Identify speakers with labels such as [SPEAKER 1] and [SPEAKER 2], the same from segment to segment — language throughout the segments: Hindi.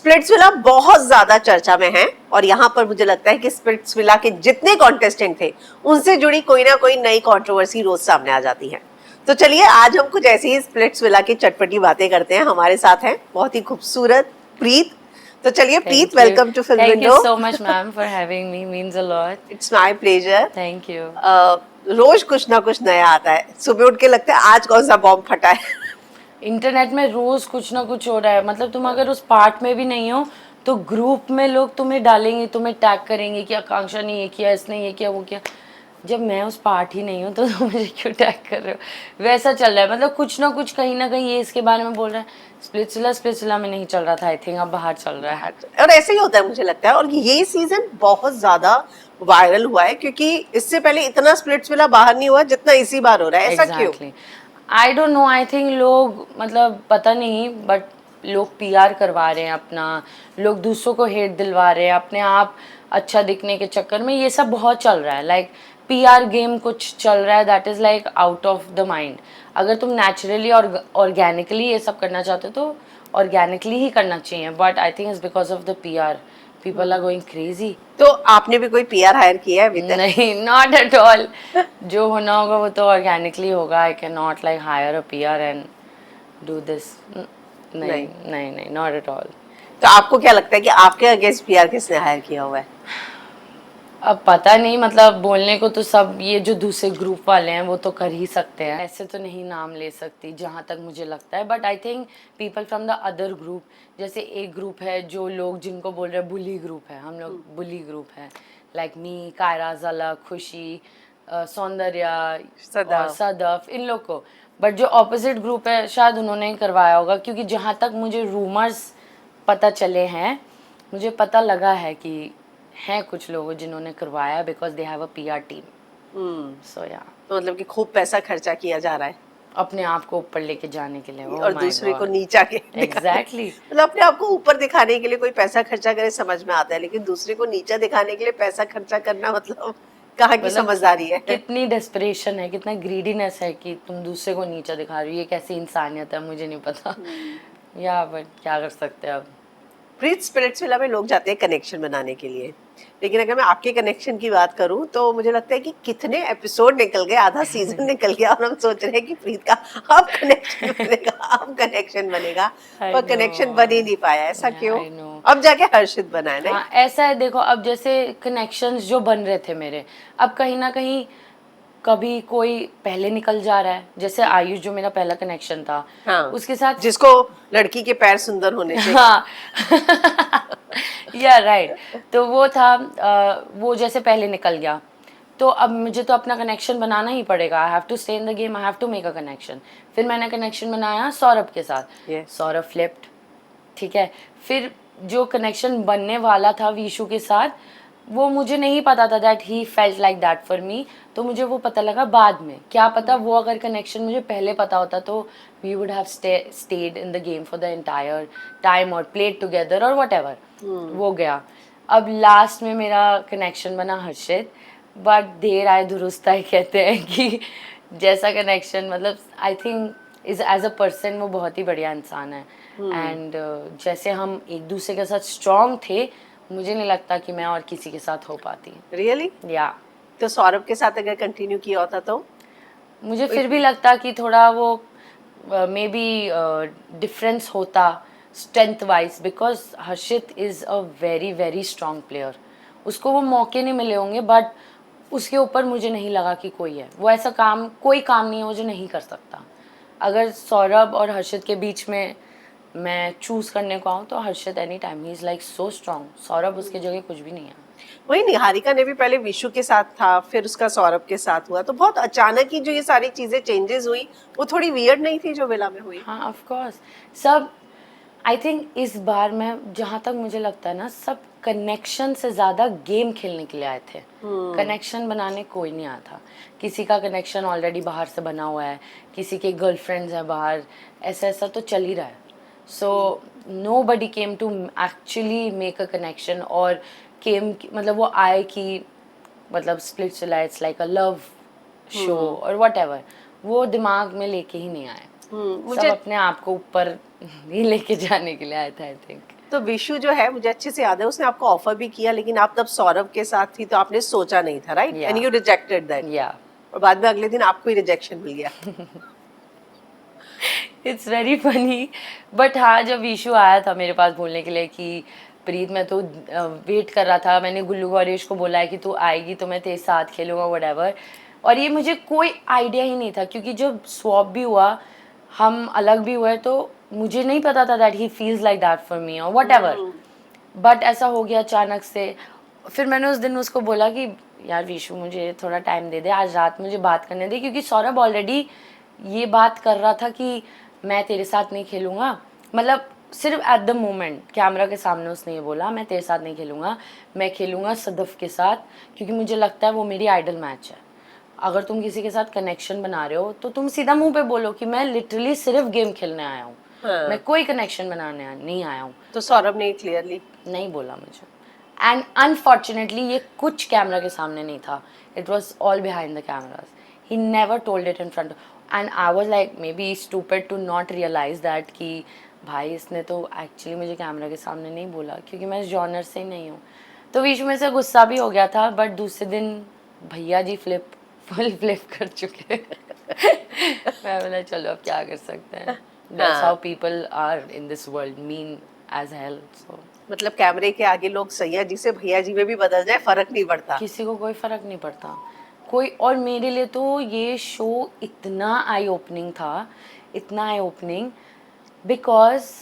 [SPEAKER 1] स्प्लिट्सविला बहुत ज्यादा चर्चा में है और यहाँ पर मुझे लगता है कि स्प्लिट्सविला के जितने कॉन्टेस्टेंट थे उनसे जुड़ी कोई ना कोई नई कंट्रोवर्सी रोज सामने आ जाती है। तो चलिए आज हम कुछ ऐसी ही स्प्लिट्सविला की चटपटी बातें करते हैं। हमारे साथ हैं बहुत ही खूबसूरत प्रीत। तो चलिए Preet, welcome to film window.
[SPEAKER 2] Thank you so much, ma'am, for having me. Means a lot.
[SPEAKER 1] It's my pleasure.
[SPEAKER 2] Thank you.
[SPEAKER 1] रोज कुछ ना कुछ नया आता है, सुबह उठ के लगता है आज कौन सा बॉम्ब फटा है।
[SPEAKER 2] इंटरनेट में रोज कुछ ना कुछ हो रहा है। मतलब तुम अगर उस पार्ट में भी नहीं हो तो ग्रुप में लोग तुम्हें डालेंगे, तुम्हें टैग करेंगे कि आकांक्षा ने ये किया, इसने ये किया, वो किया। जब मैं उस पार्ट ही नहीं हूँ तो तुम मुझे क्यों टैग कर रहे हो? वैसा चल रहा है। मतलब कुछ ना कुछ कहीं ना कहीं ये इसके बारे में बोल रहा है। स्प्लिट्सविला में नहीं चल रहा था, आई थिंक अब बाहर चल रहा है।
[SPEAKER 1] और ऐसे ही होता है मुझे लगता है। और ये सीजन बहुत ज्यादा वायरल हुआ है क्योंकि इससे पहले इतना स्प्लिट्सविला बाहर नहीं हुआ जितना इसी बार हो रहा है। ऐसा क्यों?
[SPEAKER 2] आई डोंट नो, आई थिंक लोग, मतलब पता नहीं, बट लोग पीआर करवा रहे हैं अपना, लोग दूसरों को हेट दिलवा रहे हैं अपने आप अच्छा दिखने के चक्कर में। ये सब बहुत चल रहा है। लाइक पीआर गेम कुछ चल रहा है that is like out of the mind. अगर तुम नेचुरली और ऑर्गेनिकली ये सब करना चाहते हो तो ऑर्गेनिकली ही करना चाहिए, but I think it's because of the PR people are going crazy.
[SPEAKER 1] तो आपने भी कोई पीआर हायर किया है अभी तक?
[SPEAKER 2] नहीं, नॉट एट ऑल। जो होना होगा वो तो ऑर्गेनिकली होगा। आई can not like higher a PR and do this. नहीं नहीं नहीं, नॉट एट ऑल।
[SPEAKER 1] तो आपको क्या लगता है कि आपके अगेंस्ट पीआर किसने हायर किया हुआ है?
[SPEAKER 2] अब पता नहीं, मतलब बोलने को तो सब ये जो दूसरे ग्रुप वाले हैं वो तो कर ही सकते हैं। ऐसे तो नहीं नाम ले सकती जहाँ तक मुझे लगता है, but I think people from the other group, जैसे एक ग्रुप है जो लोग जिनको बोल रहे हैं बुली ग्रुप है, हम लोग बुली ग्रुप है। लाइक मी, कायरा, झलक, खुशी, सौंदर्या और सदफ, इन लोग को। बट जो ऑपोजिट ग्रुप है शायद उन्होंने ही करवाया होगा, क्योंकि जहाँ तक मुझे रूमर्स पता चले हैं, मुझे पता लगा है कि हैं कुछ लोग जिन्होंने करवाया because they have a PR team. So yeah,
[SPEAKER 1] तो मतलब कि खूब पैसा खर्चा किया जा रहा है
[SPEAKER 2] अपने आप को ऊपर लेके जाने के लिए।
[SPEAKER 1] और दूसरे को नीचा के
[SPEAKER 2] एग्जैक्टली।
[SPEAKER 1] मतलब अपने आप को ऊपर दिखाने के लिए कोई पैसा खर्चा करे समझ में आता है, लेकिन दूसरे को नीचा दिखाने के लिए पैसा खर्चा करना मतलब कहाँ की समझदारी है?
[SPEAKER 2] कितनी डेस्परेशन है, कितना ग्रीडीनेस है कि तुम दूसरे को नीचा दिखा रही हो। ये कैसी इंसानियत है मुझे नहीं पता। या बट क्या कर सकते हैं अब।
[SPEAKER 1] प्रीत, स्पिरिट्सविला में लोग जाते हैं कनेक्शन बनाने के लिए, लेकिन अगर मैं आपके कनेक्शन की बात करूं तो मुझे लगता है कि कितने एपिसोड निकल गए, आधा सीजन निकल गया और हम सोच रहे हैं कि प्रीत का अब कनेक्शन बनेगा, अब कनेक्शन बनेगा, पर कनेक्शन बन ही नहीं पाया। ऐसा क्यों? अब जाके हर्षित बना है।
[SPEAKER 2] हाँ, ऐसा है। देखो, अब जैसे कनेक्शंस जो बन रहे थे मेरे, अब कहीं ना कहीं कभी कोई पहले निकल जा रहा है। जैसे आयुष जो मेरा पहला कनेक्शन था,
[SPEAKER 1] हाँ,
[SPEAKER 2] उसके साथ,
[SPEAKER 1] जिसको लड़की के पैर सुंदर होने से
[SPEAKER 2] हाँ या राइट, तो वो था, वो जैसे पहले निकल गया, तो अब मुझे तो अपना कनेक्शन बनाना ही पड़ेगा। I have to stay in the game, I have to make a connection. फिर मैंने कनेक्शन बनाया सौरभ के साथ। सौरभ फ्लिप्ड, ठीक है। फिर जो कनेक्शन बनने वाला था वीशु के साथ, वो मुझे नहीं पता था that he felt like that for me. तो मुझे वो पता लगा बाद में। क्या पता वो अगर कनेक्शन मुझे पहले पता होता तो we would have stayed in the game for the entire time और प्लेड टुगेदर और वट एवर। वो गया। अब लास्ट में मेरा कनेक्शन बना हर्षित, बट देर आए दुरुस्त आए कहते हैं कि जैसा कनेक्शन, मतलब I think is as a person वो बहुत ही बढ़िया इंसान है। एंड जैसे हम एक दूसरे के साथ स्ट्रॉन्ग थे, मुझे नहीं लगता कि मैं और किसी के साथ हो पाती।
[SPEAKER 1] रियली?
[SPEAKER 2] या
[SPEAKER 1] तो सौरभ के साथ अगर कंटिन्यू किया होता तो
[SPEAKER 2] मुझे फिर भी लगता कि थोड़ा वो मे बी डिफरेंस होता strength wise, because Harshit is a very very strong player. उसको वो मौके नहीं मिले होंगे, बट उसके ऊपर मुझे नहीं लगा कि कोई है। वो ऐसा काम, कोई काम नहीं है वो जो नहीं कर सकता। अगर सौरभ और हर्षित के बीच में मैं चूज़ करने को आऊँ तो Harshit any time, he is like so strong. Saurabh उसके जगह कुछ भी नहीं है।
[SPEAKER 1] वही निहारिका ने भी पहले विशु के साथ था, फिर उसका सौरभ के साथ हुआ, तो बहुत अचानक ही जो ये सारी चीजें चेंजेस हुई वो थोड़ी वियर्ड नहीं थी जो विला में हुई?
[SPEAKER 2] हाँ, ऑफ कोर्स। सब, आई थिंक इस बार मैं, जहाँ तक मुझे लगता है ना, सब कनेक्शन से ज़्यादा गेम खेलने के लिए आए थे। कनेक्शन बनाने कोई नहीं आया था। किसी का कनेक्शन ऑलरेडी बाहर से बना हुआ है, किसी के गर्लफ्रेंड्स हैं बाहर, ऐसा ऐसा तो चल ही रहा है। So nobody came to actually make a connection और केम, मतलब वो आए कि मतलब Splitsvilla it's like a love show और वट एवर, वो दिमाग में लेके ही नहीं आए। सब अपने आप को ऊपर ही लेके जाने के लिए आए थे, आई थिंक।
[SPEAKER 1] तो विशु जो है मुझे अच्छे से याद है, उसने आपको ऑफर भी किया, लेकिन आप तब सौरभ के साथ थी तो आपने सोचा नहीं था, right?
[SPEAKER 2] Yeah.
[SPEAKER 1] And you rejected that.
[SPEAKER 2] या
[SPEAKER 1] और बाद में अगले दिन आपको ही रिजेक्शन मिल गया।
[SPEAKER 2] It's very funny. बट हाँ, जब ईशू आया था मेरे पास बोलने के लिए कि प्रीत मैं तो वेट कर रहा था, मैंने गुल्लू गौरेश को बोला है कि तू आएगी तो मैं तेरे साथ खेलूंगा व्हाटएवर, और ये मुझे कोई आइडिया ही नहीं था क्योंकि जब स्वैप भी हुआ, हम अलग भी हुए, तो मुझे नहीं पता था that he feels like that for me और व्हाटएवर। बट ऐसा हो गया अचानक से। फिर मैंने उस दिन उसको बोला कि यार विशु मुझे थोड़ा टाइम दे दे, आज रात मुझे बात करने दे, क्योंकि सौरभ ऑलरेडी ये बात कर रहा था कि मैं तेरे साथ नहीं खेलूँगा। मतलब सिर्फ एट द मोमेंट कैमरा के सामने उसने ये बोला मैं तेरे साथ नहीं खेलूँगा, मैं खेलूँगा सदफ के साथ, क्योंकि मुझे लगता है वो मेरी आइडल मैच है। अगर तुम किसी के साथ कनेक्शन बना रहे हो तो तुम सीधा मुंह पे बोलो कि मैं लिटरली सिर्फ गेम खेलने आया हूँ,
[SPEAKER 1] हाँ।
[SPEAKER 2] मैं कोई कनेक्शन बनाने नहीं आया हूँ।
[SPEAKER 1] तो सौरभ ने क्लियरली
[SPEAKER 2] नहीं बोला मुझे, एंड अनफॉर्चुनेटली ये कुछ कैमरा के सामने नहीं था, it was all behind the cameras. He never told it in front, and I was like maybe stupid to not realise that कि भाई इसने तो एक्चुअली मुझे कैमरा के सामने नहीं बोला, क्योंकि मैं इस जॉनर से ही नहीं हूँ। तो बीच में से गुस्सा भी हो गया था, बट दूसरे दिन भैया जी फुल फ्लिप कर चुके। मैं बोला चलो अब क्या कर सकते हैं, that's how people are in this world, mean as hell. सो
[SPEAKER 1] मतलब कैमरे के आगे लोग सैया जी से भैया जी में भी बदल जाए, फर्क नहीं पड़ता।
[SPEAKER 2] किसी को कोई फर्क नहीं पड़ता कोई। और मेरे लिए तो ये शो इतना आई ओपनिंग था, इतना आई ओपनिंग, बिकॉज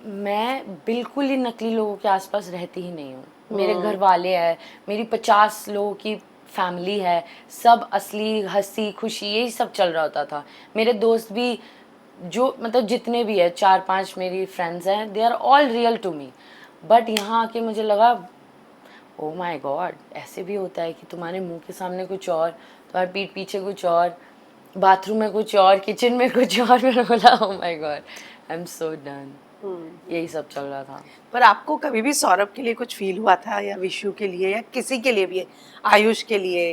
[SPEAKER 2] मैं बिल्कुल ही नकली लोगों के आसपास रहती ही नहीं हूँ। मेरे घर वाले हैं, मेरी 50 लोगों की फैमिली है, सब असली हंसी खुशी यही सब चल रहा होता था। मेरे दोस्त भी जो मतलब जितने भी है 4-5 मेरी फ्रेंड्स हैं, they are all real to me. But यहाँ आके मुझे लगा ओ माय गॉड, ऐसे भी होता है कि तुम्हारे मुंह के सामने कुछ और, तुम्हारे पीठ पीछे कुछ और, बाथरूम में कुछ और, किचन में कुछ और। मैंने बोला oh my God, I am so done. यही सब चल रहा था।
[SPEAKER 1] पर आपको कभी भी सौरभ के लिए कुछ फील हुआ था, या विशु के लिए, या किसी के लिए भी, आयुष के लिए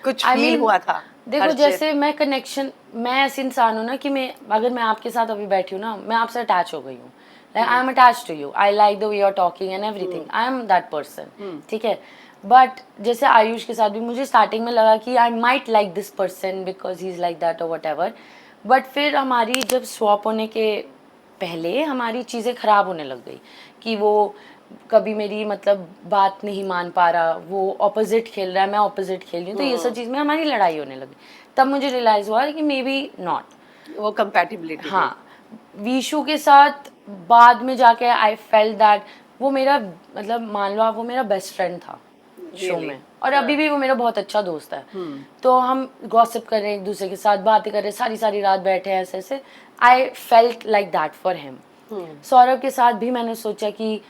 [SPEAKER 1] कुछ
[SPEAKER 2] I
[SPEAKER 1] फील
[SPEAKER 2] mean,
[SPEAKER 1] हुआ था?
[SPEAKER 2] देखो जैसे मैं कनेक्शन, मैं ऐसी इंसान हूँ ना कि मैं अगर मैं आपके साथ अभी बैठी हूँ ना, मैं आपसे अटैच हो गई हूँ, like I am attach to you, I like the way you are talking and everything, I am that person, ठीक है। बट जैसे आयुष के साथ भी मुझे स्टार्टिंग में लगा कि I might like this person because he is like that और वट एवर, बट फिर हमारी जब स्वॉप होने के पहले हमारी चीज़ें ख़राब होने लग गई कि वो कभी मेरी मतलब बात नहीं मान पा रहा, वो ऑपोजिट खेल रहा है, मैं ऑपोजिट खेल रही हूँ, तो ये सब चीज़ में हमारी लड़ाई होने लगी। तब मुझे रियलाइज़ हुआ कि मे बी नॉट
[SPEAKER 1] वो कंपैटिबिलिटी।
[SPEAKER 2] हाँ, वीशु के साथ बाद में जाके आई फेल्ट दैट वो मेरा मतलब मान लो आप वो मेरा बेस्ट फ्रेंड था शो में, और अभी भी वो मेरा बहुत अच्छा दोस्त है। तो हम गॉसिप कर रहे हैं एक दूसरे के साथ, बातें कर रहे हैं, सारी सारी रात बैठे हैं ऐसे ऐसे। I felt like that for him. Saurabh के साथ भी मैंने सोचा कि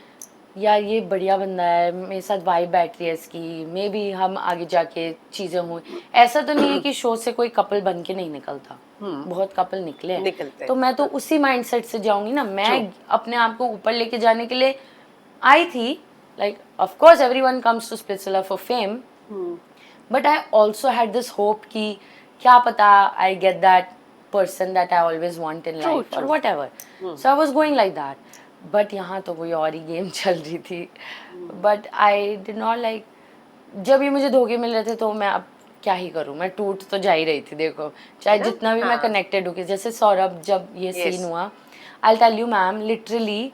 [SPEAKER 2] यार ये बढ़िया बंदा है, मेरे साथ वाइब बैठ रही है इसकी, मे बी हम आगे जाके चीज़ें हों। ऐसा तो नहीं है कि शो से कोई कपल बन के नहीं निकलता, बहुत कपल निकले
[SPEAKER 1] निकलते।
[SPEAKER 2] तो मैं तो उसी माइंडसेट से जाऊंगी ना, मैं अपने आप को ऊपर लेके जाने के लिए आई थी। Like of course everyone comes to Splitsvilla for fame, but I also had this hope कि क्या पता I get that person that I always want in life or whatever. So I was going like that. But यहाँ तो कोई और ही गेम चल रही थी. But I did not like, जब ये मुझे धोखे मिल रहे थे तो मैं अब क्या ही करूँ, मैं टूट तो जा ही रही थी। देखो चाहे जितना भी मैं कनेक्टेड हूँ, जैसे सौरभ जब ये सीन हुआ, I'll tell you ma'am, literally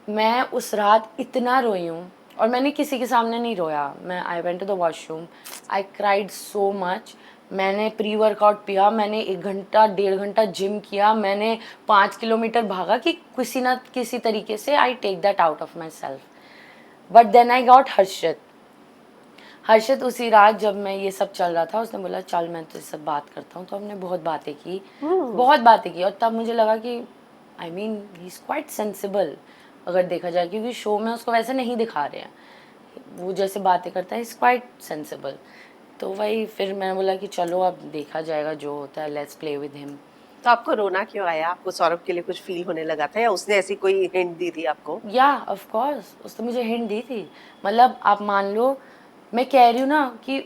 [SPEAKER 2] मैं उस रात इतना रोई हूँ, और मैंने किसी के सामने नहीं रोया। मैं I went to the washroom, I cried so much. मैंने प्री वर्कआउट पिया, मैंने 1 घंटा 1.5 घंटा जिम किया, मैंने 5 किलोमीटर भागा कि किसी ना किसी तरीके से I take that out of myself. But then I got Harshit उसी रात जब मैं ये सब चल रहा था, उसने बोला चल मैं तुझसे सब बात करता हूँ। तो हमने बहुत बातें की, बहुत बातें की, और तब मुझे लगा कि I mean he is quite sensible अगर देखा जाए, क्योंकि शो में उसको वैसे नहीं दिखा रहे हैं, वो जैसे बातें करता है इज़ क्वाइट सेंसिबल। तो वही फिर मैंने बोला कि चलो अब देखा जाएगा जो होता है, लेट्स प्ले विद हिम।
[SPEAKER 1] तो आपको रोना क्यों आया? आपको सौरभ के लिए कुछ फील होने लगा था, या उसने ऐसी कोई हिंट दी थी आपको?
[SPEAKER 2] या ऑफ कोर्स उसने मुझे हिंट दी थी। मतलब आप मान लो, मैं कह रही हूँ ना कि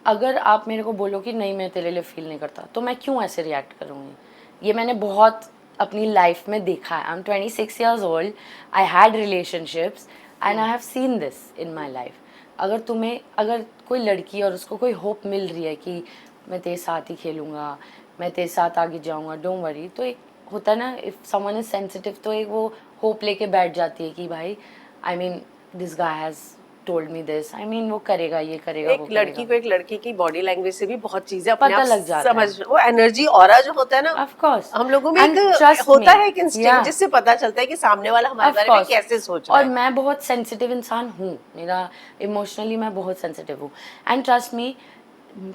[SPEAKER 2] अगर आप मेरे को बोलो कि नहीं मैं तेरे लिए फील नहीं करता, तो मैं क्यों ऐसे रिएक्ट करूँगी। ये मैंने बहुत अपनी लाइफ में देखा है. I am 26 years old. I had relationships and I have seen this in my life. अगर कोई लड़की और उसको कोई होप मिल रही है कि मैं तेरे साथ ही खेलूँगा, मैं तेरे साथ आगे जाऊँगा, डोंट वरी, तो एक होता है ना, इफ़ समवन इज सेंसिटिव, तो एक वो होप लेके बैठ जाती है कि भाई I mean this guy has told me this, I mean वो करेगा, ये करेगा, वो
[SPEAKER 1] एक लड़की
[SPEAKER 2] करेगा.
[SPEAKER 1] को एक लड़के की बॉडी लैंग्वेज से भी बहुत चीजें अपने
[SPEAKER 2] पता
[SPEAKER 1] आप
[SPEAKER 2] लग जाता
[SPEAKER 1] समझ,
[SPEAKER 2] है.
[SPEAKER 1] वो एनर्जी ऑरा जो होता है ना,
[SPEAKER 2] ऑफ कोर्स.
[SPEAKER 1] हम लोगों में
[SPEAKER 2] एंड
[SPEAKER 1] एक
[SPEAKER 2] ट्रस्ट
[SPEAKER 1] होता
[SPEAKER 2] मी.
[SPEAKER 1] है एक इंस्टिंक्ट
[SPEAKER 2] या
[SPEAKER 1] जिससे पता चलता है कि सामने वाला हमारे
[SPEAKER 2] ऑफ
[SPEAKER 1] बारे में
[SPEAKER 2] कोर्स.
[SPEAKER 1] कैसे सोच रहा
[SPEAKER 2] और
[SPEAKER 1] है.
[SPEAKER 2] मैं बहुत सेंसिटिव इंसान हूँ, मेरा इमोशनली मैं बहुत सेंसिटिव हूँ. एंड ट्रस्ट मी,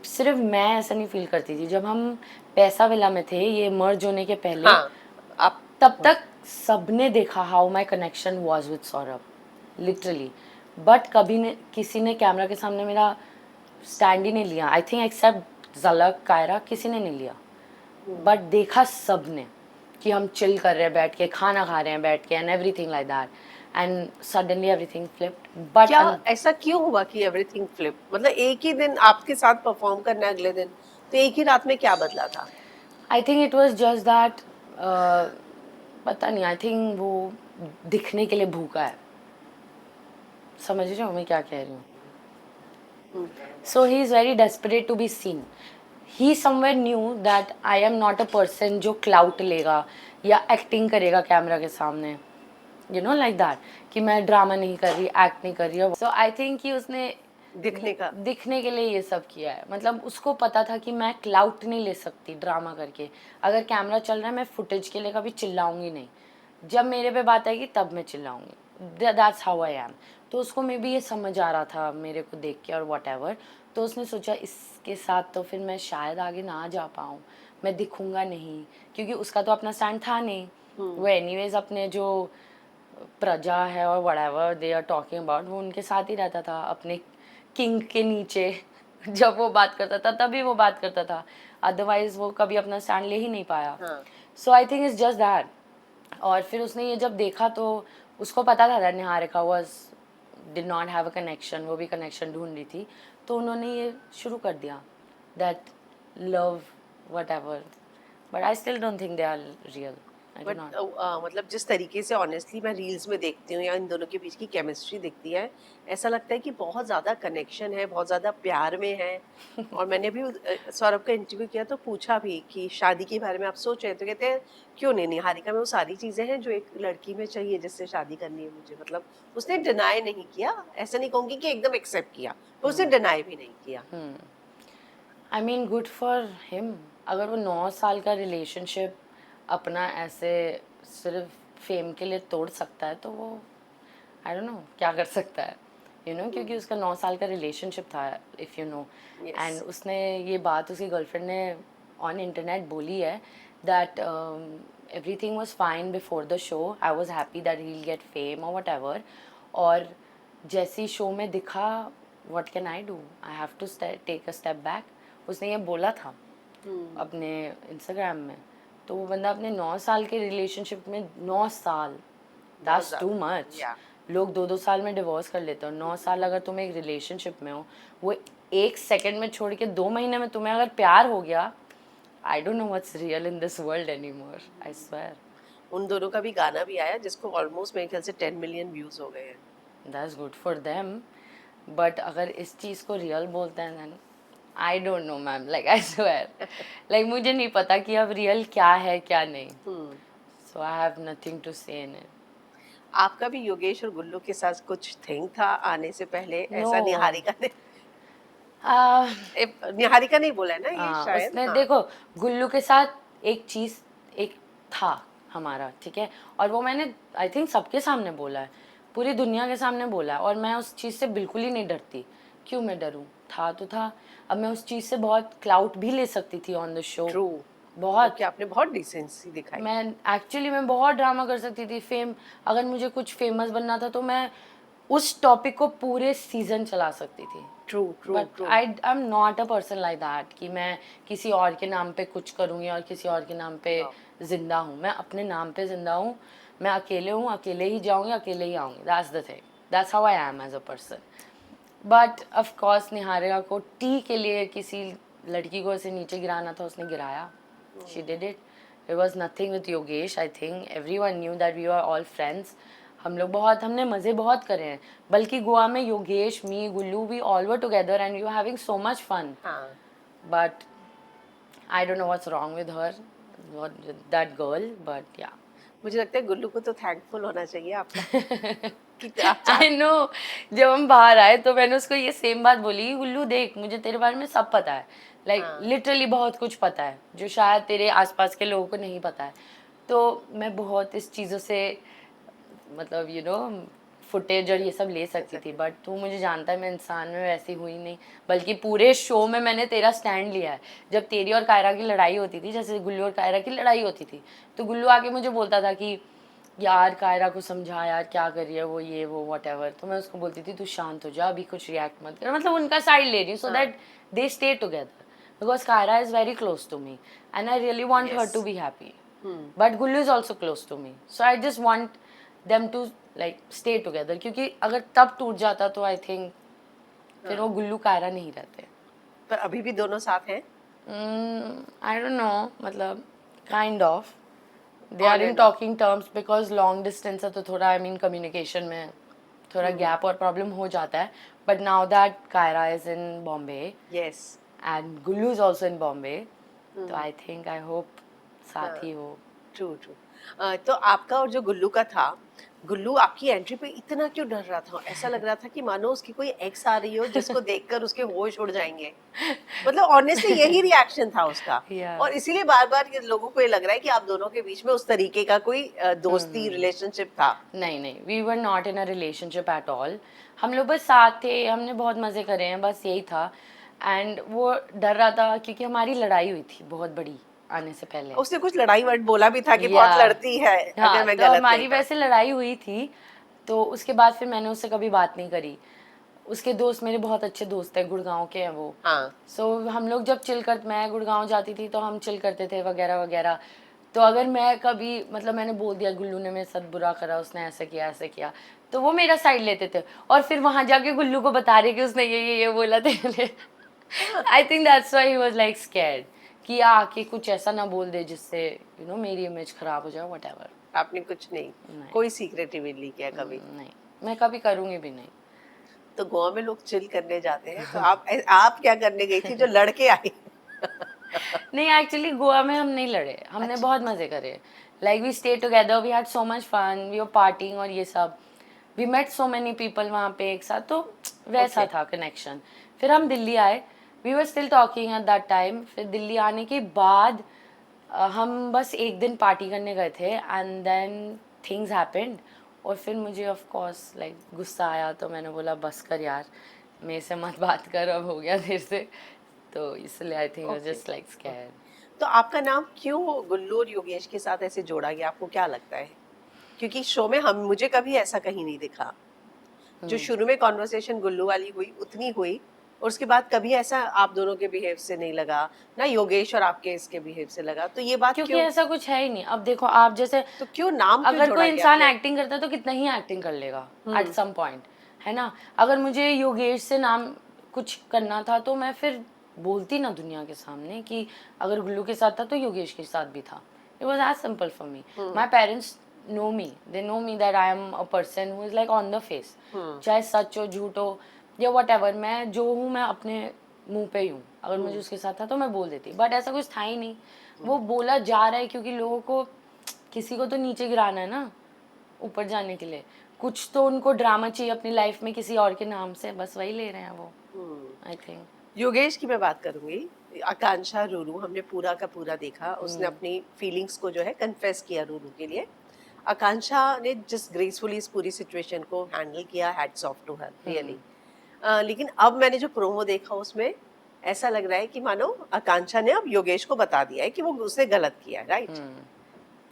[SPEAKER 2] सिर्फ मैं ऐसा नहीं फील करती थी. जब हम पैसा विला में थे, ये मर्ज होने के पहले,
[SPEAKER 1] हाँ, आप
[SPEAKER 2] तब तक सबने देखा how my connection was with Saurabh, literally. But कभी ने किसी ने कैमरा के सामने मेरा स्टैंड ही नहीं लिया. आई थिंक एक्सेप्ट झलक, कायरा, किसी ने नहीं लिया. बट देखा सब ने कि हम चिल कर रहे हैं बैठ के, खाना खा रहे हैं बैठ के, and everything like that. And suddenly everything flipped. But
[SPEAKER 1] क्या ऐसा क्यों हुआ कि एवरीथिंग फ्लिप, मतलब एक ही दिन आपके साथ परफॉर्म करना है, अगले दिन तो एक ही रात में क्या बदला था?
[SPEAKER 2] I think it was just that, पता नहीं, आई थिंक वो दिखने के लिए भूखा है. समझ रहे हो मैं क्या कह रही हूँ? So he is very desperate to be seen. He somewhere knew that I am not a person जो क्लाउट लेगा या एक्टिंग करेगा कैमरा के सामने, यू नो लाइक दैट, कि मैं ड्रामा नहीं कर रही, एक्ट नहीं कर रही. सो आई थिंक कि उसने दिखने के लिए ये सब किया है. मतलब उसको पता था कि मैं क्लाउट नहीं ले सकती ड्रामा करके. अगर कैमरा चल रहा है, मैं फुटेज के लिए कभी चिल्लाऊंगी नहीं. जब मेरे पे बात आएगी तब मैं चिल्लाऊंगी. That's how I am. तो उसको मे बी ये समझ आ रहा था मेरे को देख के और वट एवर. तो उसने सोचा इसके साथ तो फिर मैं शायद आगे ना जा पाऊँ, मैं दिखूंगा नहीं, क्योंकि उसका तो अपना स्टैंड था नहीं. वो एनीवेज अपने जो प्रजा है और whatever they are talking about, वो उनके साथ ही रहता था अपने किंग के नीचे. जब वो बात करता था तभी वो बात करता था, अदरवाइज वो कभी अपना स्टैंड ले ही नहीं पाया. So I think it's just that. और फिर उसने ये जब देखा तो उसको पता था that Niharika was did not have a connection, वो भी कनेक्शन ढूंढ रही थी. तो उन्होंने ये शुरू कर दिया that love whatever. But I still don't think they are real. I do
[SPEAKER 1] but
[SPEAKER 2] not.
[SPEAKER 1] मतलब जिस तरीके से ऑनेस्टली मैं रील्स में देखती हूँ या इन दोनों के बीच की केमिस्ट्री दिखती है, ऐसा लगता है कि बहुत ज़्यादा कनेक्शन है, बहुत ज़्यादा प्यार में है. और मैंने भी सौरभ का इंटरव्यू किया तो पूछा भी कि शादी के बारे में आप सोच रहे हैं, तो कहते हैं क्यों नहीं, निहारिका में वो सारी चीज़ें हैं जो एक लड़की में चाहिए जिससे शादी करनी है मुझे. मतलब उसने डिनाई नहीं किया, ऐसा नहीं कहूँगी कि एकदम एक्सेप्ट किया, पर उसने डिनाई भी नहीं किया.
[SPEAKER 2] I mean good for him. अगर वो 9 साल का रिलेशनशिप अपना ऐसे सिर्फ फेम के लिए तोड़ सकता है तो वो आई डोंट नो क्या कर सकता है, यू नो, क्योंकि उसका 9 साल का रिलेशनशिप था, if you know.
[SPEAKER 1] Yes.
[SPEAKER 2] And उसने ये बात उसकी गर्लफ्रेंड ने ऑन इंटरनेट बोली है that everything was fine before the show, I was happy that he will get fame और वट एवर. और जैसी शो में दिखा, what can I do, I have to take a step back. उसने ये बोला था अपने इंस्टाग्राम में. तो वो बंदा अपने 9 साल के रिलेशनशिप में, 9 साल, दैट्स टू मच.
[SPEAKER 1] Yeah.
[SPEAKER 2] लोग 2-2 साल में डिवोर्स कर लेते हो. 9 साल अगर तुम एक रिलेशनशिप में हो, वो 1 सेकंड में छोड़ के 2 महीने में तुम्हें अगर प्यार हो गया, आई don't know what's real in this world any more, I swear.
[SPEAKER 1] उन दोनों का भी गाना भी आया जिसको ऑलमोस्ट मेरे ख्याल से 10 मिलियन व्यूज हो गए हैं.
[SPEAKER 2] That's good for them. But अगर इस चीज़ को रियल बोलते हैं then I don't know ma'am, like I swear, like मुझे नहीं पता कि अब रियल क्या है क्या नहीं. सो आई हैव नथिंग टू से इन इट.
[SPEAKER 1] आपका भी योगेश और गुल्लू के साथ कुछ थिंग था आने से पहले? ऐसा
[SPEAKER 2] No.
[SPEAKER 1] निहारिका ने
[SPEAKER 2] आ,
[SPEAKER 1] निहारिका नहीं बोला है ना ये शायद.
[SPEAKER 2] उसने
[SPEAKER 1] हाँ.
[SPEAKER 2] देखो गुल्लू के साथ एक चीज़ एक था हमारा, ठीक है, और वो मैंने आई थिंक सबके सामने बोला है, पूरी दुनिया के सामने बोला है, और मैं उस चीज़ से बिल्कुल ही नहीं डरती. क्यों मैं डरूं? था तो था. अब मैं उस चीज़ से बहुत क्लाउट भी ले सकती थी ऑन द शो.
[SPEAKER 1] ट्रू.
[SPEAKER 2] बहुत.
[SPEAKER 1] कि आपने बहुत डिसेंसी दिखाई.
[SPEAKER 2] मैं बहुत ड्रामा कर सकती थी. फेम, अगर मुझे कुछ फेमस बनना था तो मैं उस टॉपिक को पूरे सीजन चला सकती थी.
[SPEAKER 1] True true
[SPEAKER 2] but
[SPEAKER 1] true.
[SPEAKER 2] I am not a person like that कि मैं किसी और के नाम पे कुछ करूँगी और किसी और के नाम पे जिंदा हूँ. मैं अपने नाम पे जिंदा हूँ. मैं अकेले हूँ, अकेले ही जाऊँगी, अकेले ही आऊँगी. That's the thing. That's how I am as a person. But of course Niharika को टी के लिए किसी लड़की को ऐसे नीचे गिराना था, उसने गिराया. She did it. It was nothing with Yogesh. I think everyone knew that we were all friends. हमने मज़े बहुत करे हैं. बल्कि गोवा में योगेश, मी, गुल्लू, we all were together and we were having so much fun.
[SPEAKER 1] हाँ.
[SPEAKER 2] But I don't know what's wrong with her, with that girl, but yeah.
[SPEAKER 1] मुझे लगता है गुल्लू को तो थैंकफुल होना चाहिए आपका कि आप
[SPEAKER 2] I know. जब हम बाहर आए तो मैंने उसको ये सेम बात बोली, गुल्लू देख मुझे तेरे बारे में सब पता है, लाइक लिटरली बहुत कुछ पता है जो शायद तेरे आसपास के लोगों को नहीं पता है. तो मैं बहुत इस चीज़ों से मतलब फुटेज और ये सब ले सकती थी, बट तू मुझे जानता है मैं इंसान में वैसी हुई नहीं. बल्कि पूरे शो में मैंने तेरा स्टैंड लिया है. जब तेरी और कायरा की लड़ाई होती थी, जैसे गुल्लू और कायरा की लड़ाई होती थी, तो गुल्लू आके मुझे बोलता था कि यार कायरा को समझा यार क्या कर रही है वो, ये वो व्हाटएवर. तो मैं उसको बोलती थी तू शांत हो जा, अभी कुछ रिएक्ट मत कर, मतलब उनका साइड ले रही हूँ, so that they stay together, because Kaira is very close to me and I really want her to be happy. But Gullu is also close to me, so I just want them to like stay together. क्योंकि अगर तब टूट जाता तो आई थिंक फिर वो गुल्लू कायरा नहीं रहते.
[SPEAKER 1] पर अभी भी दोनों साथ हैं.
[SPEAKER 2] आई डोंट नो, मतलब kind of they are in talking terms, because long distance है तो थोड़ा आई मीन कम्युनिकेशन में थोड़ा गैप और प्रॉब्लम हो जाता है. But now that Kaira is in Bombay
[SPEAKER 1] yes
[SPEAKER 2] and Gullu is also in Bombay, तो आई थिंक आई होप साथ ही हो.
[SPEAKER 1] True true. तो आपका और जो गुल्लू का था, गुल्लू आपकी एंट्री पे इतना क्यों डर रहा था? ऐसा लग रहा था कि मानो उसकी कोई एक्स आ रही हो जिसको देखकर उसके होश उड़ जाएंगे. मतलब ऑनेस्टली यही रिएक्शन था उसका.
[SPEAKER 2] Yeah.
[SPEAKER 1] और इसीलिए बार बार लोगों को ये लग रहा है कि आप दोनों के बीच में उस तरीके का कोई दोस्ती रिलेशनशिप था.
[SPEAKER 2] नहीं, we were not in a relationship at all. हम लोग बस साथ थे, हमने बहुत मज़े करे हैं, बस यही था. एंड वो डर रहा था क्योंकि हमारी लड़ाई हुई थी बहुत बड़ी आने से पहले.
[SPEAKER 1] उसने कुछ लड़ाई वर्ड बोला भी था कि बहुत लड़ती है.
[SPEAKER 2] हाँ,
[SPEAKER 1] अगर मैं
[SPEAKER 2] तो
[SPEAKER 1] गलत
[SPEAKER 2] हमारी
[SPEAKER 1] नहीं था.
[SPEAKER 2] वैसे लड़ाई हुई थी, तो उसके बाद फिर मैंने उससे कभी बात नहीं करी. उसके दोस्त मेरे बहुत अच्छे दोस्त हैं, गुड़गांव के हैं वो.
[SPEAKER 1] हाँ.
[SPEAKER 2] सो हम लोग जब मैं गुड़गांव जाती थी तो हम चिल करते थे वगैरह वगैरह. तो अगर मैं कभी मतलब मैंने बोल दिया गुल्लू ने मेरे साथ बुरा करा, उसने ऐसे किया, तो वो मेरा साइड लेते थे और फिर वहां जाके गुल्लू को बता रहे कि उसने ये बोला था. आई think that's why he was like scared कि आके कुछ ऐसा ना बोल दे जिससे मेरी इमेज खराब हो जाए, व्हाटएवर.
[SPEAKER 1] आपने कुछ नहीं. कोई सीक्रेट रिवील नहीं किया कभी?
[SPEAKER 2] नहीं, मैं कभी करूंगी भी नहीं.
[SPEAKER 1] तो गोवा में लोग चिल करने जाते हैं, तो आप क्या करने गई थी जो लड़के आई?
[SPEAKER 2] नहीं, एक्चुअली गोवा में हम नहीं लड़े, हमने बहुत मजे करे. Like we stay together, we had so much fun, we were partying और ये सब. We met so many people वहाँ पे एक साथ, तो वैसा था कनेक्शन. फिर हम दिल्ली आए, we were still talking at that time. फिर दिल्ली आने के बाद हम बस एक दिन पार्टी करने गए थे एंड देन थिंग्स हैपेंड. और फिर मुझे ऑफ कोर्स लाइक गुस्सा आया, तो मैंने बोला बस कर यार, मेरे से मत बात कर, अब हो गया देर से. तो इसलिए I think just like scared.
[SPEAKER 1] तो आपका नाम क्यों गुल्लू और योगेश के साथ ऐसे जोड़ा गया, आपको क्या लगता है? क्योंकि शो में मुझे कभी ऐसा कहीं नहीं दिखा. जो शुरू में कॉन्वर्सेशन गुल्लू वाली हुई उतनी हुई, और उसके बाद कभी ऐसा आप दोनों के बिहेव से नहीं लगा ना, योगेश और आपके इसके बिहेव से लगा. तो ये बात
[SPEAKER 2] क्योंकि
[SPEAKER 1] क्यों?
[SPEAKER 2] ऐसा कुछ है ही नहीं. अब देखो आप जैसे,
[SPEAKER 1] तो क्यों नाम क्यों
[SPEAKER 2] अगर
[SPEAKER 1] जोड़ा
[SPEAKER 2] कोई
[SPEAKER 1] गया
[SPEAKER 2] इंसान
[SPEAKER 1] फिर?
[SPEAKER 2] एक्टिंग करता है तो कितना ही एक्टिंग कर लेगा एट सम पॉइंट, है ना. अगर मुझे योगेश से नाम कुछ करना था तो मैं फिर बोलती ना दुनिया के सामने कि अगर गुल्लू के साथ था तो योगेश के साथ भी था. It was as simple for me. My parents know me, they know me that I am a person who is like on the face. चाहे सच हो झूठ हो या व्हाटएवर, मैं जो हूँ मैं अपने मुंह पे ही हूँ. अगर मुझे उसके साथ था तो मैं बोल देती, बट ऐसा कुछ था ही नहीं. वो बोला जा रहा है क्योंकि लोगों को, किसी को तो नीचे गिराना है ना ऊपर जाने के लिए. कुछ तो उनको ड्रामा चाहिए अपनी लाइफ में किसी और के नाम से, बस वही ले रहे हैं वो. आई थिंक
[SPEAKER 1] योगेश की मैं बात करूंगी. आकांक्षा, रूरू, हमने पूरा का पूरा देखा. उसने अपनी फीलिंग्स को जो है कन्फेस किया रूरू के लिए. आकांक्षा ने जिस ग्रेसफुली इस पूरी सिचुएशन को हैंडल किया, hats off to her really. लेकिन अब मैंने जो प्रोमो देखा उसमें ऐसा लग रहा है कि मानो आकांक्षा ने अब योगेश को बता दिया है कि वो उसने गलत किया, राइट?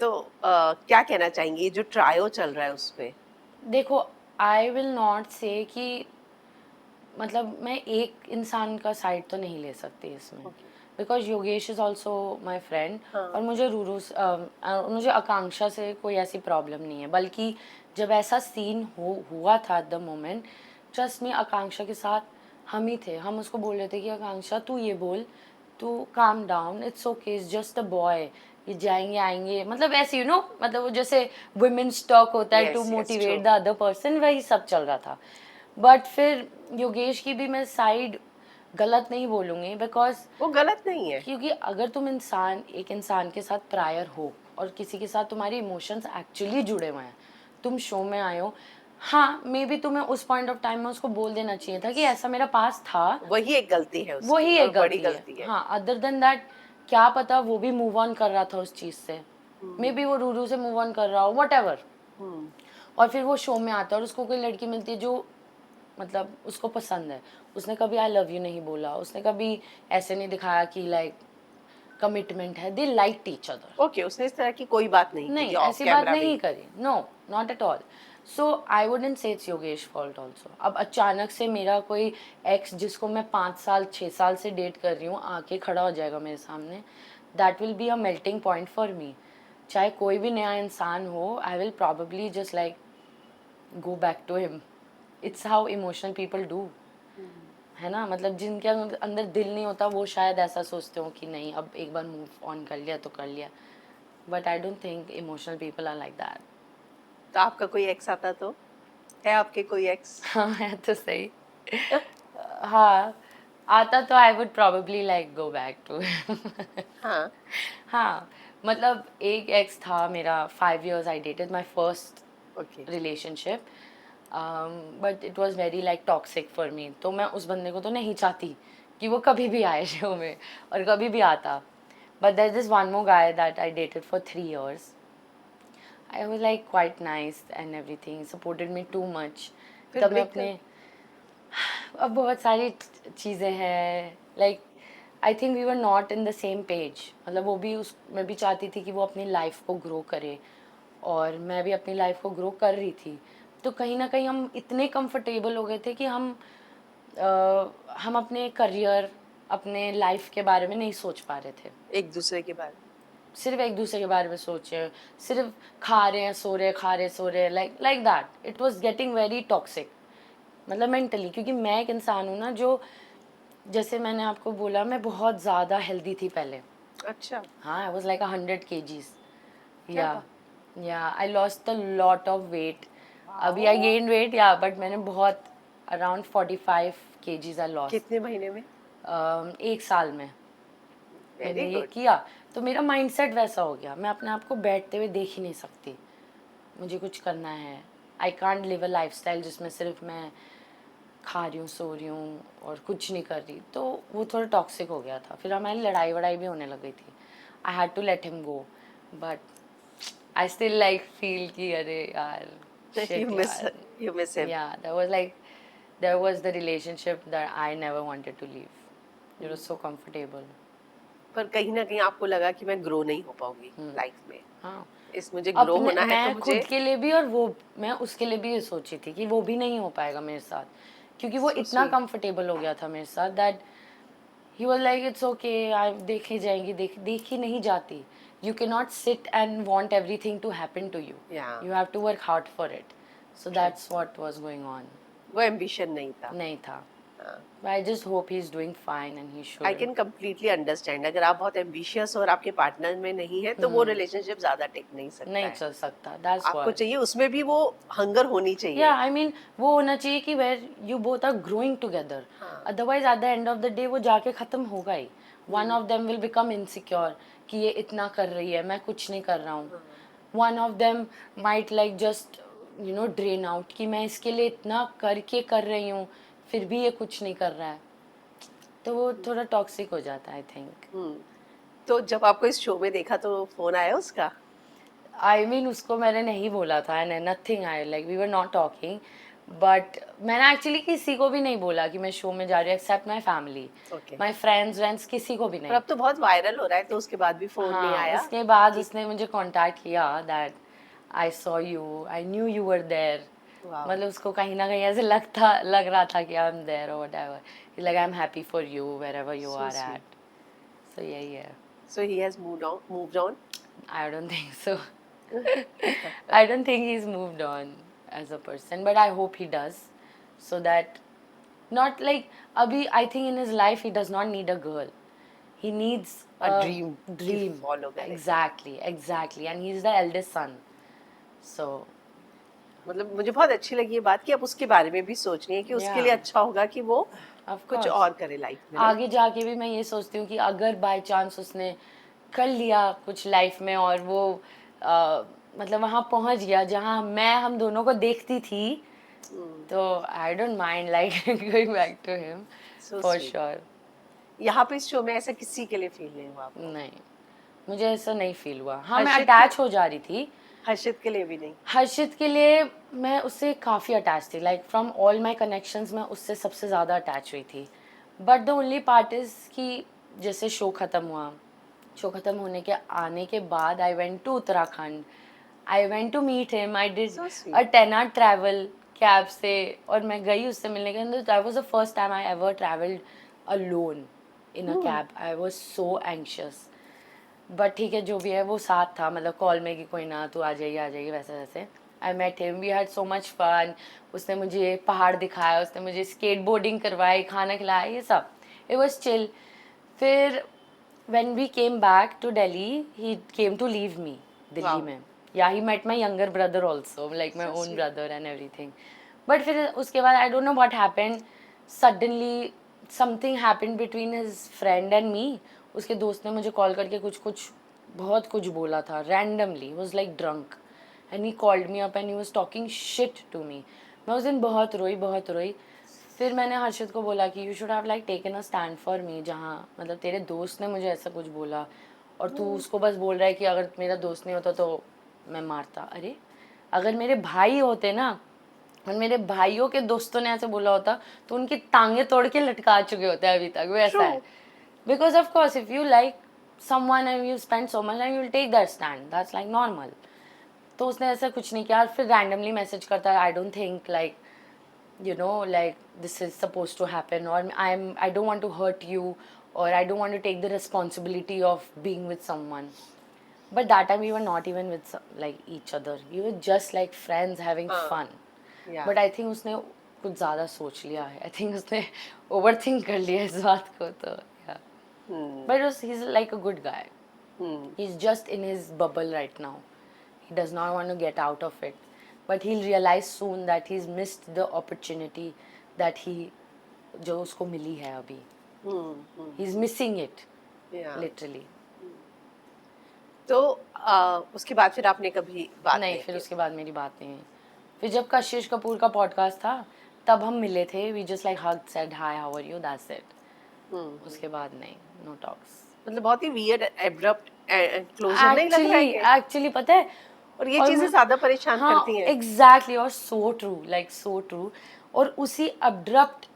[SPEAKER 1] तो क्या कहना चाहेंगे जो ट्रायो चल रहा है उस पे?
[SPEAKER 2] देखो, आई विल नॉट से कि मतलब मैं एक इंसान का साइड तो नहीं ले सकती इसमें, because Yogesh is also my friend. और मुझे मुझे आकांक्षा से कोई ऐसी प्रॉब्लम नहीं है. बल्कि जब ऐसा सीन हुआ था at the moment, trust me, Akanksha के साथ हम ही थे. हम उसको बोल रहे थे कि आकांक्षा तू ये बोल, तू calm down, it's okay, it's just a boy, ये जाएंगे आएंगे, मतलब ऐसे यू नो, मतलब वो जैसे वुमेन्स टॉक होता है
[SPEAKER 1] Yes,
[SPEAKER 2] to
[SPEAKER 1] yes,
[SPEAKER 2] motivate
[SPEAKER 1] true.
[SPEAKER 2] The other person, वही सब चल रहा था. बट फिर योगेश की भी मैं साइड गलत नहीं बोलूँगी, बिकॉज
[SPEAKER 1] वो गलत नहीं है.
[SPEAKER 2] क्योंकि अगर तुम एक इंसान के साथ प्रायर हो और किसी के साथ तुम्हारे इमोशंस एक्चुअली जुड़े हुए हैं, तुम शो में आए हो, हाँ मे बी तुम्हें उस पॉइंट ऑफ टाइम में उसको बोल देना चाहिए था कि ऐसा मेरा पास था.
[SPEAKER 1] वही एक गलती है उसकी,
[SPEAKER 2] वही
[SPEAKER 1] और
[SPEAKER 2] एक
[SPEAKER 1] बड़ी
[SPEAKER 2] गलती है.
[SPEAKER 1] गलती है.
[SPEAKER 2] हाँ, अदर देन दैट क्या पता वो भी मूव ऑन कर रहा था उस चीज़ से, मे बी वो रूरू से मूव ऑन कर रहा हो, वट एवर.
[SPEAKER 1] हम्म.
[SPEAKER 2] और फिर वो शो में आता है और उसको कोई लड़की मिलती है जो मतलब उसको पसंद है, उसने कभी आई लव यू नहीं बोला, उसने कभी ऐसे नहीं दिखाया कि लाइक कमिटमेंट है, they like each other.
[SPEAKER 1] Okay, उसने इस तरह की कोई बात नहीं की
[SPEAKER 2] नहीं,
[SPEAKER 1] थी ऑफ
[SPEAKER 2] ऐसी बात
[SPEAKER 1] कैमरा
[SPEAKER 2] नहीं
[SPEAKER 1] भी.
[SPEAKER 2] करी, no, not at all. So I wouldn't say it's Yogesh fault also. अब अचानक से मेरा कोई एक्स जिसको मैं 5 साल 6 साल से डेट कर रही हूँ आके खड़ा हो जाएगा मेरे सामने, that will be a melting point for me. चाहे कोई भी नया इंसान हो, I will probably just like go back to him. It's how emotional people do, है ना. मतलब जिनके अंदर दिल नहीं होता वो शायद ऐसा सोचते हो कि नहीं अब एक बार मूव ऑन कर लिया तो कर लिया. But I don't think emotional people are like that.
[SPEAKER 1] तो आपका कोई एक्स आता तो है, आपके कोई एक्स?
[SPEAKER 2] हाँ, है तो सही. हाँ, आता तो I would probably like go back to.
[SPEAKER 1] हाँ.
[SPEAKER 2] हाँ, मतलब एक एक्स था मेरा, 5 years I dated my first
[SPEAKER 1] okay.
[SPEAKER 2] Relationship, but it was very like toxic for me. तो मैं उस बंदे को तो नहीं चाहती कि वो कभी भी आए शो में और कभी भी आता. But there is one more guy that I dated for 3 years. I was like quite nice and everything, supported me too much.
[SPEAKER 1] फिर
[SPEAKER 2] तब मैं
[SPEAKER 1] ब्रेक
[SPEAKER 2] अपने, अब बहुत सारी चीज़ें हैं, like I think we were not in the same page. मतलब वो भी उस, मैं भी चाहती थी कि वो अपनी लाइफ को ग्रो करे और मैं भी अपनी लाइफ को ग्रो कर रही थी. तो कहीं ना कहीं हम इतने कंफर्टेबल हो गए थे कि हम अपने करियर, अपने लाइफ के बारे में नहीं सोच पा रहे थे.
[SPEAKER 1] एक दूसरे के बारे में.
[SPEAKER 2] सिर्फ एक दूसरे के बारे में सोचे, सिर्फ खा रहे हैं सो रहे, खा रहे सो रहे, like that. It was getting very toxic, मतलब मेंटली. क्योंकि मैं एक इंसान हूँ ना जो, जैसे मैंने आपको बोला, मैं बहुत ज़्यादा हेल्दी थी पहले.
[SPEAKER 1] अच्छा.
[SPEAKER 2] हाँ, आई वाज लाइक 100 kgs.
[SPEAKER 1] क्या
[SPEAKER 2] या
[SPEAKER 1] बात?
[SPEAKER 2] या I lost a lot of weight. अभी आई गेन वेट, या बट मैंने बहुत, अराउंड 45 kgs आई लॉस्ट
[SPEAKER 1] कितने महीने में?
[SPEAKER 2] 1 साल में
[SPEAKER 1] वेरी
[SPEAKER 2] मैंने ये
[SPEAKER 1] गुड.
[SPEAKER 2] किया. तो मेरा माइंडसेट वैसा हो गया, मैं अपने आप को बैठते हुए देख ही नहीं सकती, मुझे कुछ करना है. I can't live a lifestyle जिसमें सिर्फ मैं खा रही हूँ, सो रही हूँ और कुछ नहीं कर रही. तो वो थोड़ा टॉक्सिक हो गया था. फिर हमारी लड़ाई वड़ाई भी होने लग गई थी. I had to let him go, but I still like feel कि अरे यार,
[SPEAKER 1] you
[SPEAKER 2] शिट
[SPEAKER 1] miss
[SPEAKER 2] यार.
[SPEAKER 1] you miss him.
[SPEAKER 2] या that was the relationship that I never wanted to leave. It was so comfortable.
[SPEAKER 1] पर कहीं ना कहीं आपको लगा कि मैं ग्रो नहीं हो पाऊंगी लाइफ में.
[SPEAKER 2] हाँ,
[SPEAKER 1] इस मुझे ग्रो
[SPEAKER 2] अपने,
[SPEAKER 1] होना है तो
[SPEAKER 2] मैं
[SPEAKER 1] मुझे.
[SPEAKER 2] खुद के लिए भी और वो, मैं उसके लिए भी ये सोची थी कि वो भी नहीं हो पाएगा मेरे साथ, क्योंकि वो
[SPEAKER 1] So
[SPEAKER 2] इतना
[SPEAKER 1] sweet.
[SPEAKER 2] कंफर्टेबल हो गया था मेरे साथ that he was like it's okay, I देखी जाएंगी, देखी नहीं जाती. You can not sit and want everything to happen to you.
[SPEAKER 1] Yeah.
[SPEAKER 2] You have to work hard for it. So that's what was going on.
[SPEAKER 1] वो एम्बिशन नहीं था.
[SPEAKER 2] नहीं था.
[SPEAKER 1] हाँ.
[SPEAKER 2] I just hope he is doing fine and he
[SPEAKER 1] I
[SPEAKER 2] should.
[SPEAKER 1] Can completely understand. अगर आप बहुत एम्बिशियस और आपके पार्टनर में नहीं है तो वो रिलेशनशिप ज्यादा टिक नहीं सकता
[SPEAKER 2] नहीं
[SPEAKER 1] है.
[SPEAKER 2] चल सकता. दैट्स
[SPEAKER 1] आपको
[SPEAKER 2] व्हाट.
[SPEAKER 1] चाहिए उसमें भी वो हंगर होनी चाहिए.
[SPEAKER 2] या आई मीन वो होना चाहिए कि where you both are growing together.
[SPEAKER 1] हाँ.
[SPEAKER 2] Otherwise at the end of the day वो जाके खत्म होगा ही. One of them will become insecure कि ये इतना कर रही है, मैं कुछ नहीं कर रहा हूँ. One of them might like just you know drain out कि मैं इसके लिए इतना करके कर रही हूँ फिर भी ये कुछ नहीं कर रहा है. तो वो थोड़ा टॉक्सिक हो जाता है आई थिंक.
[SPEAKER 1] तो जब आपको इस शो में देखा तो फोन आया उसका?
[SPEAKER 2] आई मीन उसको मैंने नहीं बोला था and nothing, I like we were not talking. But मैंने एक्चुअली किसी को भी नहीं बोला कि मैं शो में जा रही हूँ except my family,
[SPEAKER 1] Okay.
[SPEAKER 2] My friends, किसी को भी
[SPEAKER 1] पर
[SPEAKER 2] नहीं.
[SPEAKER 1] अब तो बहुत वायरल हो रहा है तो उसके बाद भी फोन नहीं
[SPEAKER 2] हाँ,
[SPEAKER 1] आया?
[SPEAKER 2] उसके बाद उसने मुझे कांटेक्ट किया that I saw you, I knew you were there.
[SPEAKER 1] Wow.
[SPEAKER 2] मतलब उसको कहीं ना कहीं ऐसे लग रहा था कि आई एम देयर और whatever. He like I am happy for you wherever you
[SPEAKER 1] So
[SPEAKER 2] are
[SPEAKER 1] sweet.
[SPEAKER 2] At. So यही है.
[SPEAKER 1] So he has moved on.
[SPEAKER 2] I don't think so. I don't think he's moved on as a person, but I hope he does. So that, not like, abhi, I think in his life he does not need a girl. he needs
[SPEAKER 1] A dream to
[SPEAKER 2] dream
[SPEAKER 1] follow करे.
[SPEAKER 2] exactly and he's the eldest son so
[SPEAKER 1] मतलब मुझे बहुत अच्छी लगी ये बात कि आप उसके बारे में भी सोच रही हैं कि उसके
[SPEAKER 2] Yeah.
[SPEAKER 1] लिए अच्छा होगा कि वो
[SPEAKER 2] Of
[SPEAKER 1] कुछ
[SPEAKER 2] course.
[SPEAKER 1] और करे लाइफ में ना.
[SPEAKER 2] आगे जाके भी मैं ये सोचती हूँ कि अगर बाय चांस उसने कर लिया कुछ लाइफ में और वो मतलब वहाँ पहुँच गया जहाँ हम दोनों को देखती थी तो I don't mind like going back to him
[SPEAKER 1] So
[SPEAKER 2] for
[SPEAKER 1] sweet.
[SPEAKER 2] Sure
[SPEAKER 1] यहाँ पे इस शो में ऐसा किसी के लिए फील नहीं हुआ आपको?
[SPEAKER 2] नहीं मुझे ऐसा नहीं फील हुआ हाँ मैं
[SPEAKER 1] हर्षित
[SPEAKER 2] अटैच
[SPEAKER 1] के-
[SPEAKER 2] हो जा रही थी
[SPEAKER 1] हर्षित के लिए भी नहीं.
[SPEAKER 2] हर्षित के लिए मैं उससे काफ़ी अटैच थी like from all my connections मैं उससे सबसे ज़्यादा अटैच हुई थी but the only part is कि जैसे शो ख़त्म होने के आने के बाद I went to Uttarakhand I went to meet him I did
[SPEAKER 1] So sweet.
[SPEAKER 2] A 10 hour travel cab से और मैं गई उससे मिलने के अंदर that was the first time I ever travelled alone in a cab I was so anxious but ठीक है जो भी है वो साथ था मतलब कॉल में कि कोई ना तू आ जाइए वैसे वैसे I met him we had so much fun उसने मुझे पहाड़ दिखाया उसने मुझे स्केट बोर्डिंग करवाई खाना खिलाया ये सब इट वाज चिल फिर when we came back to Delhi he came to leave me Delhi
[SPEAKER 1] Wow.
[SPEAKER 2] में yeah he met my younger brother also like my
[SPEAKER 1] So
[SPEAKER 2] own
[SPEAKER 1] sweet.
[SPEAKER 2] brother and everything but फिर उसके बाद I don't know what happened suddenly something happened between his friend and me उसके दोस्त ने मुझे कॉल करके बहुत कुछ बोला था randomly was like drunk and he called me up and he was talking shit to me मैं उस दिन बहुत रोई फिर मैंने हर्षित को बोला कि you should have like taken a stand for me जहाँ मतलब तेरे दोस्त ने मुझे ऐसा कुछ बोला और तू उसको बस बोल रहा है कि अगर मेरा दोस्त नहीं होता तो मैं मारता अरे अगर मेरे भाई होते ना और मेरे भाइयों के दोस्तों ने ऐसे बोला होता तो उनकी टांगे तोड़ के लटका चुके होते हैं अभी तक वो ऐसा है because of course if you like someone and you spend so much and you will take that stand that's like normal तो उसने ऐसा कुछ नहीं किया फिर रैंडमली मैसेज करता है आई don't think like you know like this is supposed to happen or I don't want to hurt you or I don't want to take the responsibility of being with someone but that time we were not even with like each other we were just like friends having fun
[SPEAKER 1] Yeah.
[SPEAKER 2] but I think उसने कुछ ज़्यादा सोच लिया है I think उसने overthink कर लिया इस बात को तो yeah but he's like a good guy he's just in his bubble right now he does not want to get out of it but he'll realize soon that he's missed the opportunity that he जो उसको मिली है अभी he's missing it
[SPEAKER 1] Yeah.
[SPEAKER 2] literally
[SPEAKER 1] तो उसके बाद फिर आपने कभी बात
[SPEAKER 2] नहीं फिर
[SPEAKER 1] की?
[SPEAKER 2] उसके बाद मेरी बात नहीं हुई फिर जब कशिश कपूर का पॉडकास्ट था तब हम मिले थे we just like hugged said hi how are you that's it उसके बाद नहीं no talks
[SPEAKER 1] मतलब बहुत ही weird abrupt closure नहीं लग रहा है ये?
[SPEAKER 2] एक्चुअली पता है
[SPEAKER 1] और ये चीजें ज्यादा परेशान करती हैं.
[SPEAKER 2] एग्जैक्टली और so true like so true और उसी अब्रप्ट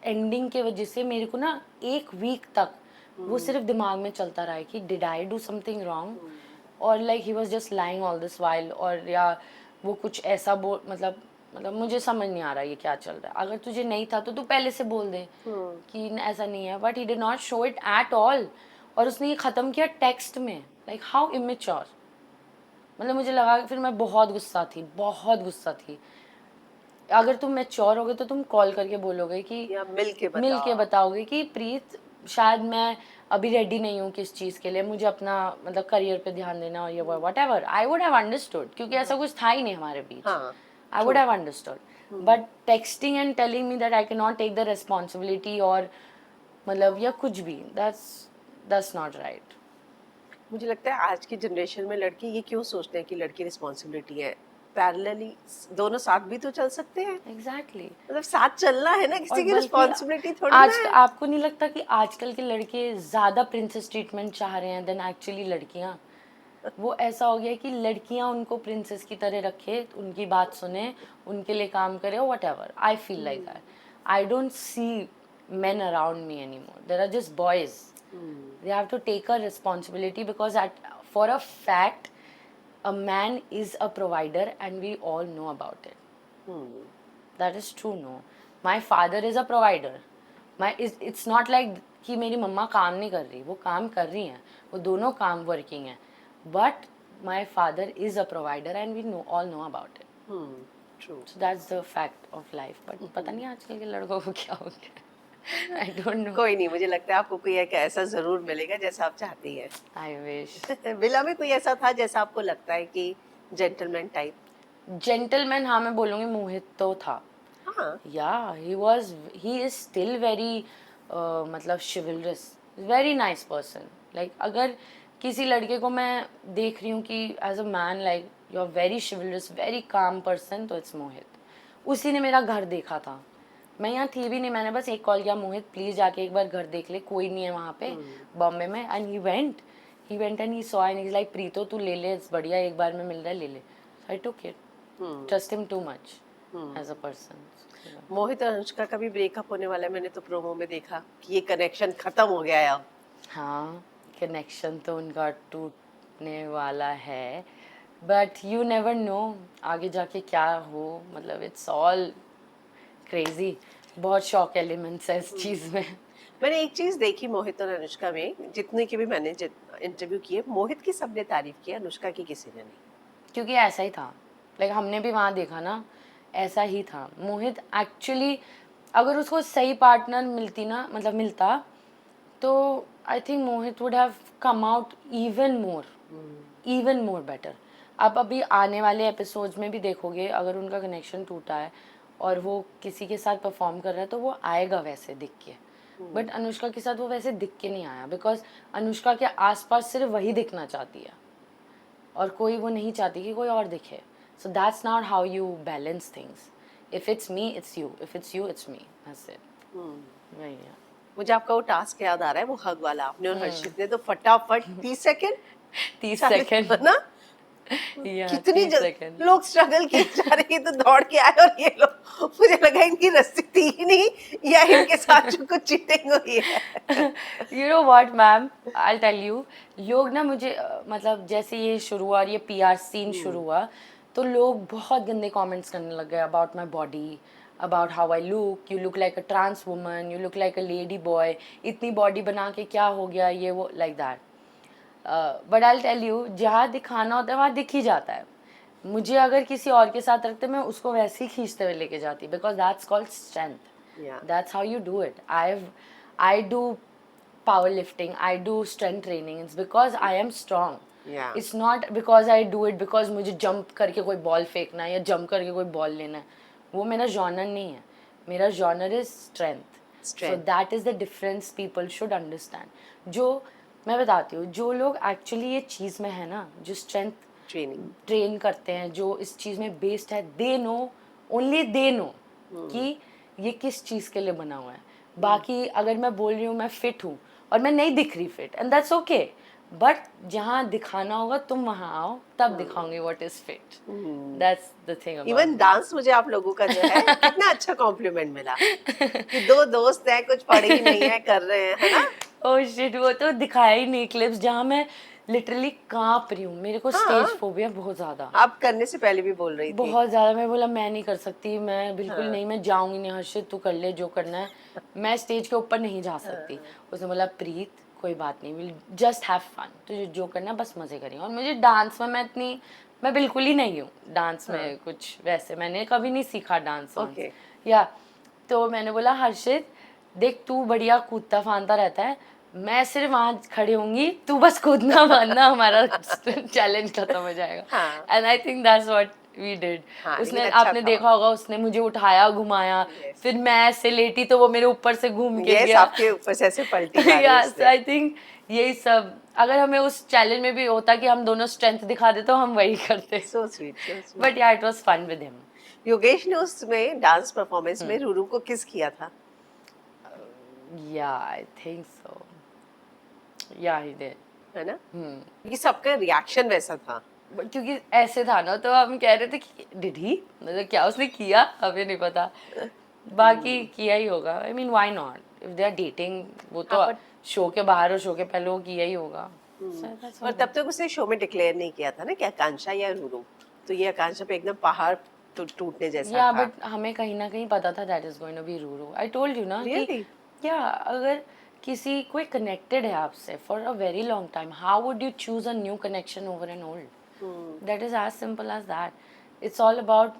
[SPEAKER 2] एंडिंग के वजह से मेरे को ना एक वीक तक वो सिर्फ दिमाग में चलता रहा है कि did I do something wrong और like he was just lying all this while और या वो कुछ ऐसा मतलब मुझे समझ नहीं आ रहा ये क्या चल रहा है अगर तुझे नहीं था तो तू पहले से बोल दे कि ऐसा नहीं है but he did not show it at all और उसने ये ख़त्म किया टेक्स्ट में लाइक हाउ इमेच्योर मतलब मुझे लगा फिर मैं बहुत गुस्सा थी अगर तुम मैच्योर होगे तो तुम कॉल करके बोलोगे कि
[SPEAKER 1] या मिल के
[SPEAKER 2] बताओगे कि प्रीत शायद मैं अभी रेडी नहीं हूँ किस चीज़ के लिए मुझे अपना मतलब करियर पे ध्यान देना और ये whatever I would have understood क्योंकि ऐसा कुछ था ही नहीं हमारे बीच I would have understood but texting and telling me that I can not take the responsibility और मतलब या कुछ भी दैट्स नॉट राइट
[SPEAKER 1] मुझे लगता है आज की जनरेशन में लड़के ये क्यों सोचते हैं कि लड़की रिस्पॉन्सिबिलिटी है पैरेलली दोनों साथ भी तो चल सकते हैं
[SPEAKER 2] एग्जैक्टली
[SPEAKER 1] मतलब साथ चलना है ना किसी की
[SPEAKER 2] बल्कि
[SPEAKER 1] रिस्पॉन्सिबिलिटी थोड़ी
[SPEAKER 2] आज
[SPEAKER 1] ना है.
[SPEAKER 2] आपको नहीं लगता कि आजकल के लड़के ज़्यादा प्रिंसेस ट्रीटमेंट चाह रहे हैं देन एक्चुअली लड़कियां वो ऐसा हो गया कि लड़कियां उनको प्रिंसेस की तरह रखे उनकी बात सुने उनके लिए काम करे और whatever I feel like that I don't see men around me anymore there are just boys they have to take a responsibility because for a fact a man is a provider and we all know about it that is true no my father is a provider it's not like कि मेरी मम्मा काम नहीं कर रही वो काम कर रही हैं वो दोनों काम वर्किंग हैं but my father is a provider and we all know about it
[SPEAKER 1] True.
[SPEAKER 2] so that's the fact of life but पता नहीं आजकल के लड़कों को क्या हो गया आई डोंट नो।
[SPEAKER 1] कोई नहीं, मुझे लगता है आपको कोई एक ऐसा जरूर मिलेगा जैसा आप चाहती हैं।
[SPEAKER 2] I wish.
[SPEAKER 1] बिला में कोई ऐसा था जैसा आपको लगता है कि जेंटलमैन टाइप?
[SPEAKER 2] जेंटलमैन, हाँ मैं बोलूँगी मोहित तो था।
[SPEAKER 1] हाँ।
[SPEAKER 2] Yeah, he is still very मतलब chivalrous, very nice person. Like अगर किसी लड़के को मैं देख रही हूँ कि as a man like you are very chivalrous, very calm person, तो it's मोहित। उसी ने मेरा घर देखा था, मैं यहाँ थी भी नहीं, मैंने बस एक कॉल किया, मोहित प्लीज़ जाके एक बार घर देख ले, कोई नहीं है वहाँ पे बॉम्बे में। And he went and he saw and he's like Preeto तू ले ले, it's बढ़िया, एक बार में मिल रहा है, ले ले। So I took it. Trust him too much as a person.
[SPEAKER 1] मोहित और अनुष्का का भी ब्रेकअप होने वाला है, मैंने तो प्रोमो में देखा कि ये कनेक्शन खत्म हो गया है अब।
[SPEAKER 2] हाँ, कनेक्शन तो उनका टूटने वाला है, बट यू नेवर नो आगे जाके क्या हो, मतलब इट्स ऑल क्रेजी, बहुत शॉक एलिमेंट्स है इस चीज़ में।
[SPEAKER 1] मैंने एक चीज देखी मोहित और अनुष्का में, जितने की भी मैंने इंटरव्यू किए, मोहित की सबने तारीफ की, अनुष्का की किसी ने नहीं।
[SPEAKER 2] क्योंकि ऐसा ही था, लाइक हमने भी वहाँ देखा ना, ऐसा ही था। मोहित एक्चुअली अगर उसको सही पार्टनर मिलती ना, मतलब मिलता, तो I think Mohit would have come out even more better. आप अभी आने वाले एपिसोड्स में भी देखोगे, अगर उनका कनेक्शन टूटा है और वो किसी के साथ परफॉर्म कर रहा है तो वो आएगा वैसे दिख के, बट अनुष्का के साथ वो वैसे दिख के नहीं आया, बिकॉज अनुष्का के आसपास सिर्फ वही दिखना चाहती है और कोई वो नहीं चाहती कि कोई और दिखे। So that's not how you balance things. If it's me it's you, if it's you it's me, that's it. वही है।
[SPEAKER 1] मुझे आपका वो टास्क याद आ रहा है, वो हग वाला आपने और हर्षित ने तो फटाफट 30 सेकंड
[SPEAKER 2] 30 सेकंड
[SPEAKER 1] ना,
[SPEAKER 2] या
[SPEAKER 1] कितनी
[SPEAKER 2] 30 सेकंड।
[SPEAKER 1] लोग स्ट्रगल किए जा रहे हैं, तो दौड़ के आए और ये लोग, मुझे लगा इनकी रस्सी थी ही नहीं या इनके साथ जो कुछ चीटिंग हुई है।
[SPEAKER 2] You know what ma'am, I tell you, लोग ना मुझे मतलब जैसे ये शुरू हुआ और ये पीआर सीन शुरू हुआ, तो लोग बहुत गंदे कमेंट्स करने लग गए about my body, about how I look, you look like a trans woman, you look like a lady boy, इतनी बॉडी बना के क्या हो गया, ये वो, like that. But I tell you, जहाँ दिखाना होता है वहाँ दिख ही जाता है। मुझे अगर किसी और के साथ रखते, मैं उसको वैसे ही खींचते हुए लेके जाती, because that's called strength,
[SPEAKER 1] Yeah.
[SPEAKER 2] that's how you do it. I do powerlifting, I do strength training, it's because I am strong.
[SPEAKER 1] Yeah.
[SPEAKER 2] It's not because I do it because मुझे जंप करके कोई बॉल फेंकना है या जंप करके कोई बॉल लेना है, वो मेरा जॉनर नहीं है, मेरा genre is strength. So that is the difference people should understand. जो मैं बताती हूँ, जो लोग एक्चुअली ये चीज़ में है ना, जो स्ट्रेंथ ट्रेन करते हैं, जो इस चीज़ में बेस्ड है, they know, only they know कि ये किस चीज़ के लिए बना हुआ है। बाकी अगर मैं बोल रही हूँ मैं फिट हूँ और मैं नहीं दिख रही fit, and that's okay, but जहाँ दिखाना होगा तुम वहाँ आओ, तब दिखाऊंगी what is fit. That's the thing.
[SPEAKER 1] Even dance, मुझे आप लोगों का जो है कितना अच्छा कॉम्प्लीमेंट मिला कि दो दोस्त हैं, कुछ पढ़े ही नहीं है, कर रहे हैं, है ना।
[SPEAKER 2] ओह शिट, वो तो दिखाया ही नहीं क्लिप्स, जहाँ मैं लिटरली कांप रही हूँ, मेरे को स्टेज फोबिया बहुत ज्यादा।
[SPEAKER 1] आप करने से पहले भी बोल रही थी
[SPEAKER 2] बहुत ज्यादा, मैं बोला मैं नहीं कर सकती, मैं बिल्कुल नहीं, मैं जाऊंगी नहीं, हर्षित तू कर ले जो करना है, मैं स्टेज के ऊपर नहीं जा सकती। उसने बोला प्रीत कोई बात नहीं, विल जस्ट हैव फन, तुझे जो करना है बस मजे करेंगे। और मुझे डांस में मैं बिल्कुल ही नहीं हूँ डांस में, कुछ वैसे मैंने कभी नहीं सीखा डांस। या तो मैंने बोला हर्षित देख, तू बढ़िया कूदता फांदता रहता है, मैं सिर्फ वहाँ खड़ी होंगी, तू बस कूदना मानना, हमारा चैलेंज खत्म हो जाएगा। And I think that's what we did. उसने, आपने देखा होगा, उसने मुझे उठाया, घुमाया, फिर मैं ऐसे लेटी तो वो मेरे ऊपर से घूम के गया,
[SPEAKER 1] आपके ऊपर से ऐसे पलटी।
[SPEAKER 2] यस, आई थिंक यही सब, अगर हमें उस चैलेंज में भी होता कि हम दोनों स्ट्रेंथ दिखा दे तो हम वही करते।
[SPEAKER 1] So sweet.
[SPEAKER 2] But yeah it was fun with him.
[SPEAKER 1] Yogesh ने उसमें डांस परफॉर्मेंस में रूरू को किस किया था?
[SPEAKER 2] या आई थिंक सो, या ही डिड,
[SPEAKER 1] है ना। क्योंकि सबका रिएक्शन वैसा था,
[SPEAKER 2] क्योंकि ऐसे था ना, तो हम कह रहे थे कि डिड ही, मतलब क्या उसने किया, हमें नहीं पता, बाकी किया ही होगा। I mean why not, if they are dating, वो तो शो के बाहर और शो के पहले वो किया ही होगा।
[SPEAKER 1] और तब तक उसने शो में डिक्लेयर नहीं किया था ना कि आकांक्षा या रूरू, तो ये आकांक्षा पे एकदम पहाड़ टूटने जैसा था।
[SPEAKER 2] बट हमें कहीं ना कहीं पता था that is going to be Ruru. I told you ना कि या अगर किसी कोई कनेक्टेड है आपसे for a very long time, how would you choose a new connection over an old? That is as simple as that. It's all about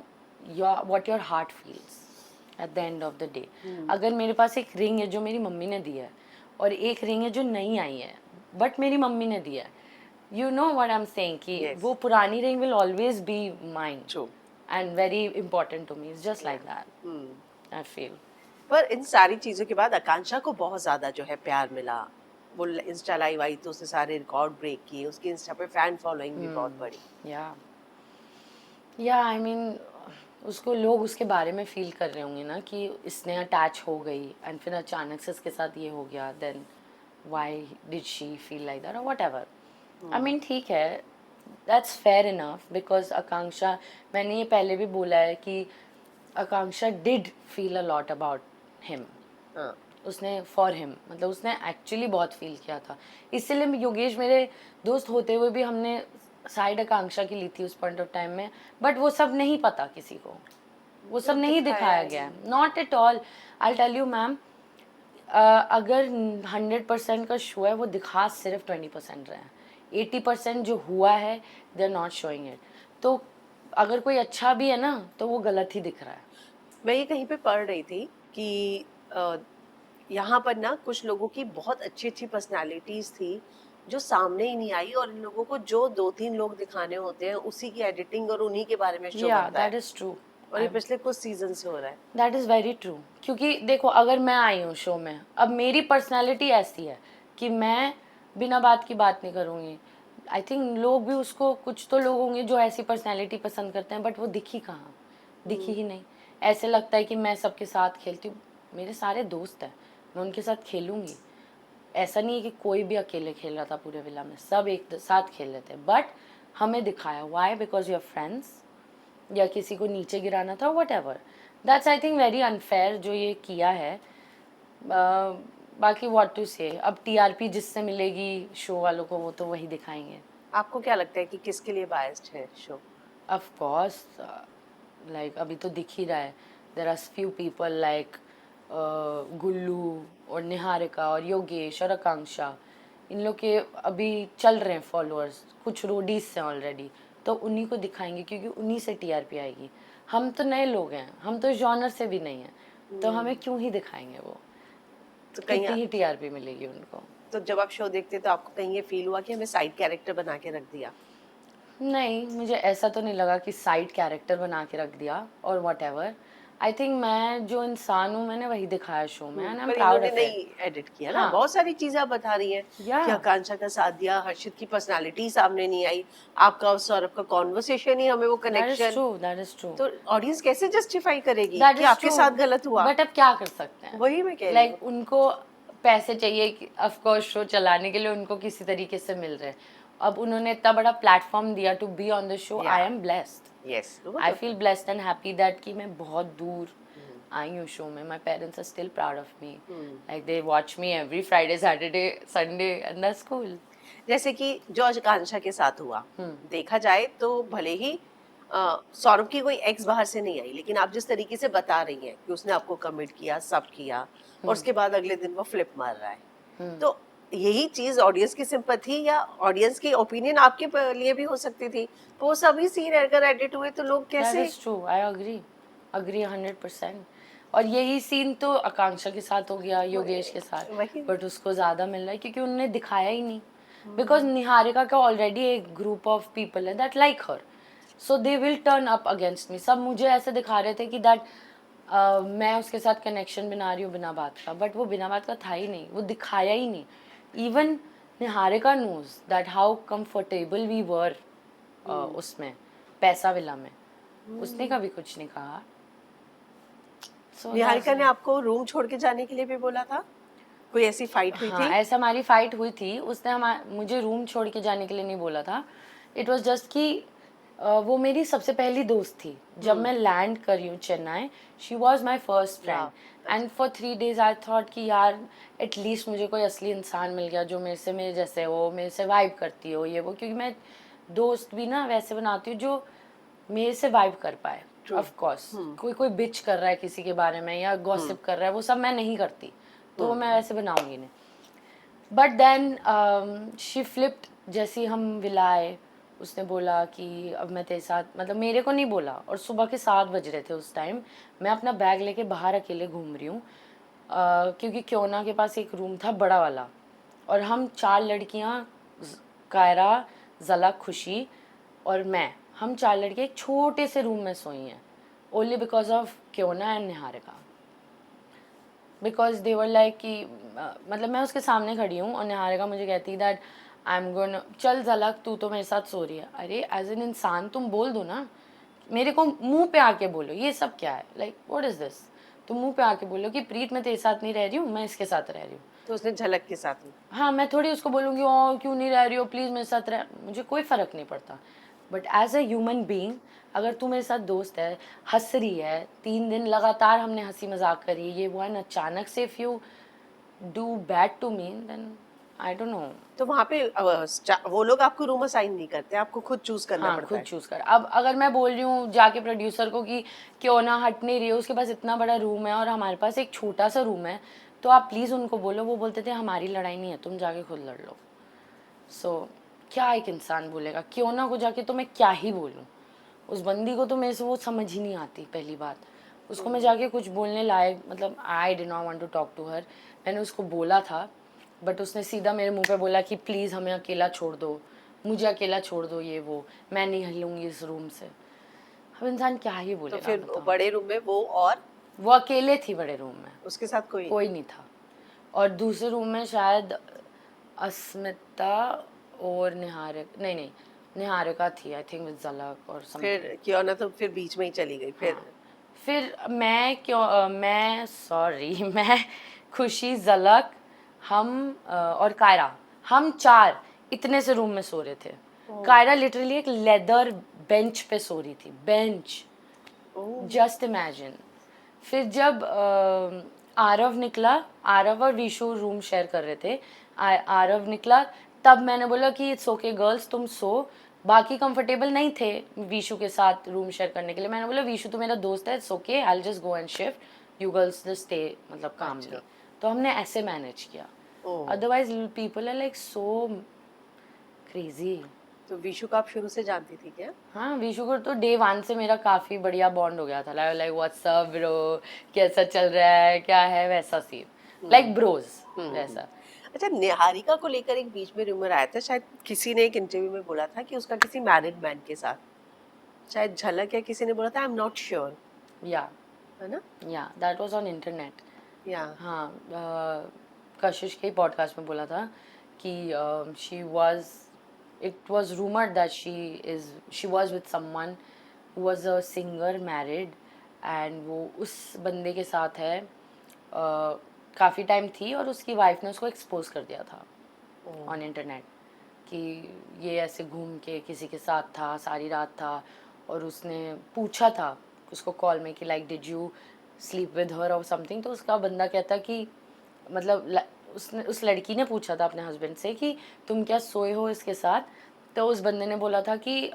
[SPEAKER 2] what your heart feels. Eight the end of the day. अगर मेरे पास एक रिंग है जो मेरी मम्मी ने दी है और एक रिंग है जो नई आई है बट मेरी मम्मी ने दी है, you know what I am saying कि
[SPEAKER 1] Yes.
[SPEAKER 2] वो पुरानी ring will always be mine
[SPEAKER 1] True.
[SPEAKER 2] And very important to me, it's just like that
[SPEAKER 1] Hmm.
[SPEAKER 2] I feel.
[SPEAKER 1] पर इन सारी चीजों के बाद आकांक्षा को बहुत ज्यादा जो है प्यार मिला, वो इंस्टा लाइव आई तो उसने सारे रिकॉर्ड ब्रेक किए, उसकी इंस्टा पे फैन फॉलोइंग भी बहुत बढ़ी।
[SPEAKER 2] या आई मीन उसको लोग उसके बारे में फील कर रहे होंगे ना कि इसने अटैच हो गई एंड फिर अचानक से इसके साथ ये हो गया, then why did she feel like that और व्हाटएवर। आई मीन ठीक है, that's fair enough because Akanksha, मैंने ये पहले भी बोला है कि Akanksha did feel a lot about him.
[SPEAKER 1] हाँ,
[SPEAKER 2] उसने फॉर हिम मतलब उसने एक्चुअली बहुत फील किया था, इसीलिए योगेश मेरे दोस्त होते हुए भी हमने साइड आकांक्षा की ली थी उस पॉइंट ऑफ टाइम में, बट वो सब नहीं पता किसी को, वो सब नहीं दिखाया गया, not at all. I tell you ma'am, अगर 100% का शो है वो दिखा सिर्फ 20% रहे हैं, 80% जो हुआ है they are not showing it. तो अगर कोई अच्छा भी है ना तो वो गलत ही दिख रहा है।
[SPEAKER 1] मैं ये कहीं पे पढ़ रही थी कि यहाँ पर ना कुछ लोगों की बहुत अच्छी अच्छी पर्सनालिटीज थी जो सामने ही नहीं आई, और इन लोगों को जो 2-3 लोग दिखाने होते हैं उसी की एडिटिंग और उन्हीं के बारे में शो
[SPEAKER 2] या
[SPEAKER 1] बनता है,
[SPEAKER 2] दैट इज ट्रू,
[SPEAKER 1] और ये पिछले कुछ सीजन से हो रहा है।
[SPEAKER 2] That is very true. क्योंकि देखो अगर मैं आई हूँ शो में, अब मेरी पर्सनैलिटी ऐसी है कि मैं बिना बात की बात नहीं करूँगी। आई थिंक लोग भी उसको, कुछ तो लोग होंगे जो ऐसी पर्सनैलिटी पसंद करते हैं, बट वो दिखी कहाँ, दिखी ही नहीं। ऐसे लगता है कि मैं सबके साथ खेलती हूँ, मेरे सारे दोस्त हैं, मैं उनके साथ खेलूँगी। ऐसा नहीं है कि कोई भी अकेले खेल रहा था पूरे विला में, सब एक साथ खेल रहे थे, बट हमें दिखाया वाई बिकॉज यूर फ्रेंड्स, या किसी को नीचे गिराना था, what ever. That's I think very unfair जो ये किया है। बाकी व्हाट टू से, अब टीआरपी जिससे मिलेगी शो वालों को वो तो वही दिखाएंगे।
[SPEAKER 1] आपको क्या लगता है कि किसके लिए बायस्ड है शो?
[SPEAKER 2] ऑफ कोर्स, लाइक अभी तो दिख ही रहा है, there are few people like Gullu और निहारिका और योगेश और आकांक्षा, इन लोग के अभी चल रहे हैं फॉलोअर्स, कुछ रोडीज से ऑलरेडी, तो उन्हीं को दिखाएंगे क्योंकि उन्हीं से टीआरपी आएगी। हम तो नए लोग हैं, हम तो जॉनर से भी नहीं हैं, तो हमें क्यों ही दिखाएंगे वो,
[SPEAKER 1] तो कहीं
[SPEAKER 2] कितनी ही टीआरपी मिलेगी उनको।
[SPEAKER 1] तो जब आप शो देखते तो आपको कहीं ये फील हुआ कि हमें साइड कैरेक्टर बना के रख दिया?
[SPEAKER 2] नहीं, मुझे ऐसा तो नहीं लगा कि साइड कैरेक्टर बना के रख दिया और वट एवर। आई थिंक मैं जो इंसान हूँ मैंने वही दिखाया शो में, एंड आई एम
[SPEAKER 1] पर
[SPEAKER 2] प्राउड
[SPEAKER 1] इन्होंने
[SPEAKER 2] ऑफ
[SPEAKER 1] नहीं
[SPEAKER 2] इट।
[SPEAKER 1] एडिट किया ना,
[SPEAKER 2] हाँ।
[SPEAKER 1] बहुत सारी चीजें आप बता रही हैं
[SPEAKER 2] या
[SPEAKER 1] कि आकांक्षा का साथ दिया, हर्षित की पर्सनालिटी सामने नहीं आई, आपका और सौरभ का कॉन्वर्सेशन ही हमें वो
[SPEAKER 2] that is
[SPEAKER 1] connection,
[SPEAKER 2] true, that is true,
[SPEAKER 1] तो ऑडियंस कैसे जस्टिफाई करेगी
[SPEAKER 2] दैट
[SPEAKER 1] कि
[SPEAKER 2] इज
[SPEAKER 1] आपके
[SPEAKER 2] ट्रू,
[SPEAKER 1] साथ गलत हुआ?
[SPEAKER 2] बट अब क्या कर सकते हैं,
[SPEAKER 1] वही मैं कह रही
[SPEAKER 2] लाइक
[SPEAKER 1] हूँ।
[SPEAKER 2] उनको पैसे चाहिए, ऑफ कोर्स शो चलाने के लिए उनको किसी तरीके से मिल रहे हैं। अब उन्होंने इतना बड़ा प्लेटफॉर्म दिया to be on the show, I am blessed,
[SPEAKER 1] yes,
[SPEAKER 2] I feel blessed and happy that कि मैं बहुत दूर आई हूँ शो में। My parents are still proud of me, like they watch me every Friday Saturday Sunday and that's cool.
[SPEAKER 1] जैसे कि जो आकांक्षा के साथ हुआ, देखा जाए तो भले ही सौरभ की कोई एक्स बाहर से नहीं आई, लेकिन आप जिस तरीके से बता रही हैं कि उसने आपको कमिट किया, सब किया, और उसके बाद अगले दिन वो फ्लिप मार रहा है, तो यही चीज ऑडियंस की सिंपैथी या ऑडियंस की ओपिनियन आपके लिए भी हो सकती थी, तो वो सभी सीन अगर एडिट हुए तो लोग
[SPEAKER 2] दैट
[SPEAKER 1] कैसे?
[SPEAKER 2] Is true, I agree 100%। और यही सीन तो आकांक्षा के साथ हो गया, योगेश के साथ,
[SPEAKER 1] वही।
[SPEAKER 2] बट उसको ज़्यादा मिल रहा है क्योंकि उन्होंने दिखाया ही नहीं। बिकॉज निहारिका का ऑलरेडी एक ग्रुप ऑफ पीपल है that like her, so they will turn up against me. सब मुझे ऐसे दिखा रहे थे कि दैट मैं उसके साथ कनेक्शन बना रही हूँ बिना बात का, बट वो बिना बात का था ही नहीं, वो दिखाया ही नहीं। Even Niharika knows that how comfortable we were उसमें पैसा विला में, उसने कभी कुछ नहीं कहा। So
[SPEAKER 1] निहारिका
[SPEAKER 2] that's-
[SPEAKER 1] ने आपको रूम छोड़ के जाने के लिए भी बोला था? कोई ऐसी फाइट हुई
[SPEAKER 2] हाँ,
[SPEAKER 1] थी?
[SPEAKER 2] ऐसा हमारी फाइट हुई थी, उसने मुझे रूम छोड़ के जाने के लिए नहीं बोला था। इट वॉज जस्ट कि वो मेरी सबसे पहली दोस्त थी जब मैं लैंड कर रही हूँ Chennai, she was my first friend, and for 3 days I thought कि यार एटलीस्ट मुझे कोई असली इंसान मिल गया जो मेरे जैसे हो, मेरे से वाइब करती हो, ये वो, क्योंकि मैं दोस्त भी ना वैसे बनाती हूँ जो मेरे से वाइब कर पाए। ऑफ कोर्स कोई बिच कर रहा है किसी के बारे में या गॉसिप कर रहा है, वो सब मैं नहीं करती, तो वो मैं वैसे बनाऊंगी नहीं। बट देन शी फ्लिप्ड, जैसे ही हम विला आए उसने बोला कि अब मैं तेरे साथ, मतलब मेरे को नहीं बोला, और सुबह के 7 बज रहे थे उस टाइम, मैं अपना बैग लेके बाहर अकेले घूम रही हूँ, क्योंकि क्योना के पास एक रूम था बड़ा वाला, और हम 4 लड़कियाँ, कायरा, ज़लक, खुशी और मैं, हम 4 लड़के एक छोटे से रूम में सोई हैं, only because of Kiona and Niharika, because they were like कि मतलब मैं उसके सामने खड़ी हूँ और निहारिका मुझे कहती दैट आई एम गोन, चल झलक तू तो मेरे साथ सो रही है। अरे एज एन इंसान तुम बोल दो ना, मेरे को मुंह पे आके बोलो ये सब क्या है, लाइक व्हाट इज दिस, तुम मुंह पे आके बोलो कि प्रीत मैं तेरे साथ नहीं रह रही हूँ, मैं इसके साथ रह रही हूँ।
[SPEAKER 1] तो उसने झलक के साथ में।
[SPEAKER 2] हाँ, मैं थोड़ी उसको बोलूँगी ओ क्यों नहीं रह रही हो, प्लीज़ मेरे साथ रह, मुझे कोई फ़र्क नहीं पड़ता, but as a human being अगर तू मेरे साथ दोस्त है, हंस रही है, 3 दिन लगातार हमने हंसी मजाक करी, ये वो है ना, अचानक से if you do bad to me then I don't know.
[SPEAKER 1] तो वहाँ पे वो लोग आपको रूम असाइन नहीं करते, आपको खुद चूज करना
[SPEAKER 2] हाँ,
[SPEAKER 1] पड़ता
[SPEAKER 2] खुद
[SPEAKER 1] है।
[SPEAKER 2] चूज़ कर। अब अगर मैं बोल रही हूँ जाके प्रोड्यूसर को कि क्यों ना हट नहीं रही हो, उसके पास इतना बड़ा रूम है और हमारे पास एक छोटा सा रूम है, तो आप प्लीज़ उनको बोलो, वो बोलते थे हमारी लड़ाई नहीं है, तुम जाके खुद लड़ लो। सो क्या एक इंसान बोलेगा, क्यों ना को जाके तो मैं क्या ही बोलूँ, उस बंदी को तो मेरे से वो समझ ही नहीं आती, पहली बात उसको मैं जाके कुछ बोलने लायक, मतलब I did not want to talk to her, मैंने उसको बोला था, बट उसने सीधा मेरे मुंह पे बोला कि प्लीज़ हमें अकेला छोड़ दो, मुझे अकेला छोड़ दो, ये वो, मैं नहीं हिलूंगी इस रूम से। अब इंसान क्या ही
[SPEAKER 1] तो
[SPEAKER 2] बोलेगा
[SPEAKER 1] फिर
[SPEAKER 2] बताओ।
[SPEAKER 1] बड़े रूम में वो और
[SPEAKER 2] वो अकेले थी बड़े रूम में,
[SPEAKER 1] उसके साथ कोई।
[SPEAKER 2] कोई नहीं था, और दूसरे रूम में शायद अस्मिता और निहारिक, नहीं नहीं, निहारिका थी आई थिंक विद झलक और समथिंग।
[SPEAKER 1] फिर क्यों ना, तो फिर बीच में ही चली गई फिर।
[SPEAKER 2] हाँ, फिर मैं मैं सॉरी मैं, खुशी, झलक, हम और कायरा, हम 4 इतने से रूम में सो रहे थे। कायरा लिटरली एक लेदर बेंच पे सो रही थी, बेंच,
[SPEAKER 1] ओह।
[SPEAKER 2] Just imagine. फिर जब आरव निकला, आरव और विशु रूम शेयर कर रहे थे, आरव निकला, तब मैंने बोला कि इट्स ओके गर्ल्स तुम सो, बाकी कंफर्टेबल नहीं थे विशु के साथ रूम शेयर करने के लिए, मैंने बोला विशु तो मेरा दोस्त है, it's okay I will just go and shift, you girls just stay, मतलब कामली।
[SPEAKER 1] अच्छा।
[SPEAKER 2] तो हमने ऐसे मैनेज किया,
[SPEAKER 1] oh.
[SPEAKER 2] Otherwise people are like so crazy.
[SPEAKER 1] तो विशु को आप शुरू से जानती थी क्या?
[SPEAKER 2] हाँ, विशु को तो डे 1 से मेरा काफ़ी बढ़िया बॉन्ड हो गया था, लाइक व्हाट्स अप ब्रो, कैसा चल रहा है, क्या है, वैसा सीन, लाइक ब्रोज वैसा।
[SPEAKER 1] अच्छा, निहारिका को लेकर एक बीच में रूमर आया था, शायद किसी ने एक इंटरव्यू में बोला था कि उसका किसी मैरिड मैन के साथ, शायद झलक या किसी ने बोला था, आई एम नॉट श्योर,
[SPEAKER 2] या
[SPEAKER 1] है ना?
[SPEAKER 2] That was on internet.
[SPEAKER 1] या
[SPEAKER 2] हाँ, कशिश के पॉडकास्ट में बोला था कि she was, it was rumoured that she was with someone who was a singer married, and वो उस बंदे के साथ है, काफ़ी टाइम थी, और उसकी वाइफ ने उसको एक्सपोज कर दिया था ऑन इंटरनेट कि ये ऐसे घूम के किसी के साथ था, सारी रात था, और उसने पूछा था उसको कॉल में कि like did you sleep with her और समथिंग, तो उसका बंदा कहता कि मतलब उसने, उस लड़की ने पूछा था अपने हस्बैंड से कि तुम क्या सोए हो इसके साथ, तो उस बंदे ने बोला था कि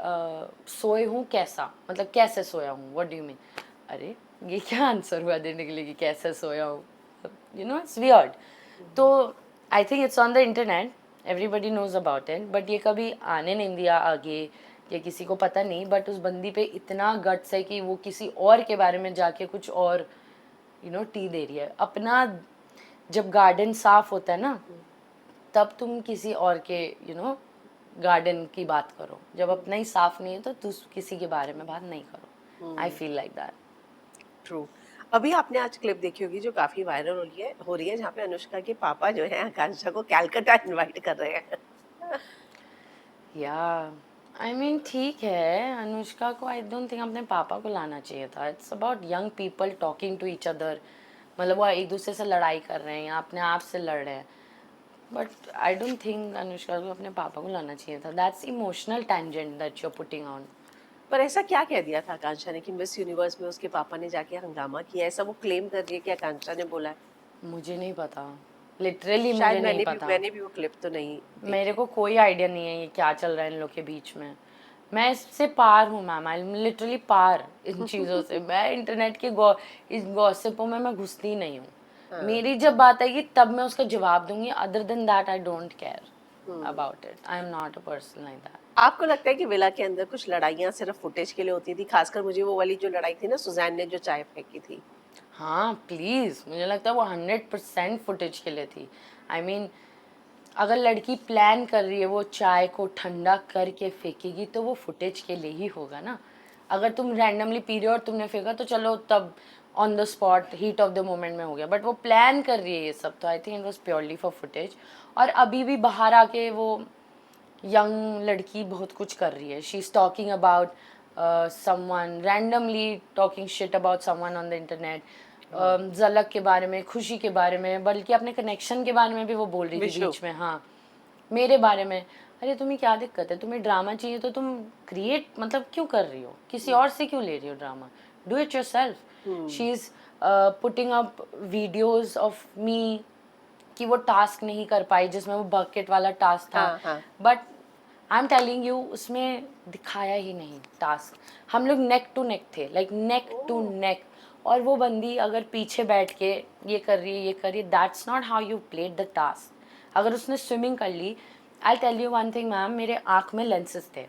[SPEAKER 2] सोए हूँ कैसा, मतलब कैसे सोया हूँ, व्हाट डू यू मीन। अरे ये क्या आंसर हुआ देने के लिए कि कैसे सोया हूँ, यू नो इट्स वियर्ड। तो I think it's on the internet, everybody knows about it, but ये कभी आने नहीं दिया आगे, ये किसी को पता नहीं, बट उस बंदी पे इतना गट्स है कि वो किसी और के बारे में जाके कुछ और टी दे रही है अपना। जब गार्डन साफ होता है ना, तब तुम किसी और के गार्डन की बात करो, जब अपना ही साफ नहीं है तो तुम किसी के बारे में बात नहीं करो। I feel like that.
[SPEAKER 1] True. अभी आपने आज क्लिप देखी होगी जो काफी वायरल हो रही है, जहाँ पे अनुष्का के पापा जो है आकांक्षा को कैलकाटा इनवाइट कर रहे हैं।
[SPEAKER 2] या आई मीन ठीक है, अनुष्का को आई डोंट थिंक अपने पापा को लाना चाहिए था, it's about young people talking to each other, मतलब वो एक दूसरे से लड़ाई कर रहे हैं या अपने आप से लड़ रहे हैं, but I don't think Anushka को अपने पापा को लाना चाहिए था, that's emotional tangent that you are putting on.
[SPEAKER 1] पर ऐसा क्या कह दिया था आकांक्षा ने कि मिस यूनिवर्स में उसके पापा ने जाके हंगामा किया, ऐसा वो क्लेम कर रही है कि आकांक्षा ने बोला है?
[SPEAKER 2] मुझे नहीं पता, लिटरली मुझे
[SPEAKER 1] शायद
[SPEAKER 2] नहीं पता,
[SPEAKER 1] मैंने भी वो क्लिप तो नहीं
[SPEAKER 2] मेरे
[SPEAKER 1] देखी।
[SPEAKER 2] को कोई आइडिया नहीं है ये क्या चल रहा है इन लोग के बीच में। मैं इससे पार हूँ मैम, आई एम लिटरली पार इन चीज़ों से, मैं इंटरनेट के इस गॉसिपों में मैं घुसती नहीं हूँ।
[SPEAKER 1] हाँ।
[SPEAKER 2] मेरी जब बात आएगी तब मैं उसका जवाब दूंगी, other than that I don't care about it, I am not a person like that.
[SPEAKER 1] आपको लगता है कि विला के अंदर कुछ लड़ाइयाँ सिर्फ फुटेज के लिए होती थी? खासकर मुझे वो वाली जो लड़ाई थी ना, सुजैन ने जो चाय फेंकी थी।
[SPEAKER 2] हाँ प्लीज, मुझे लगता है वो 100% फुटेज के लिए थी। आई मीन अगर लड़की प्लान कर रही है वो चाय को ठंडा करके फेंकेगी तो वो फुटेज के लिए ही होगा ना। अगर तुम रैंडमली पी रहे हो और तुमने फेंका तो चलो तब on the spot heat of the moment में हो गया, बट वो प्लान कर रही है ये सब, तो I think it was purely for footage. और अभी भी बाहर आके वो यंग लड़की बहुत कुछ कर रही है। She is talking about someone, randomly talking shit about someone on the internet. झलक के बारे में, खुशी के बारे में, बल्कि अपने कनेक्शन के बारे में भी वो बोल रही थी
[SPEAKER 1] विशु।
[SPEAKER 2] बीच में। हाँ, मेरे बारे में। अरे तुम्हें क्या दिक्कत है? तुम्हें ड्रामा चाहिए तो तुम क्रिएट मतलब क्यों कर रही हो? किसी और से क्यों ले रही हो drama? Do it yourself. She is putting up videos of me कि वो टास्क नहीं कर पाई जिसमें वो बकेट वाला टास्क था,
[SPEAKER 1] हाँ, हाँ।
[SPEAKER 2] But I am telling you उसमें दिखाया ही नहीं टास्क। हम लोग नेक टू नेक थे, लाइक नेक टू नेक। और वो बंदी अगर पीछे बैठ के ये कर रही है, ये कर रही है, that's not how you played the task. अगर उसने स्विमिंग कर ली, I tell you one thing ma'am, मेरे आँख में लेंसेज थे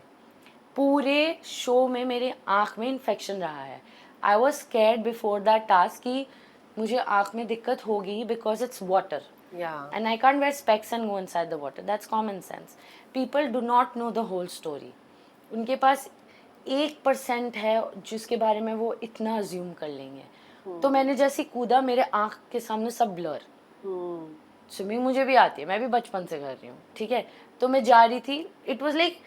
[SPEAKER 2] पूरे शो में, मेरे आँख में इन्फेक्शन रहा है। I was scared before that task कि मुझे आँख में दिक्कत होगी because it's water and I can't wear specs and go inside the water. That's common sense. People do not know the whole story. उनके पास 1% है जिसके बारे में वो इतना अज्यूम कर लेंगे। तो मैंने जैसे कूदा, मेरे आँख के सामने सब ब्लर। स्विमिंग मुझे भी आती है, मैं भी बचपन से कर रही हूँ, ठीक है। तो मैं जा रही थी, इट वॉज लाइक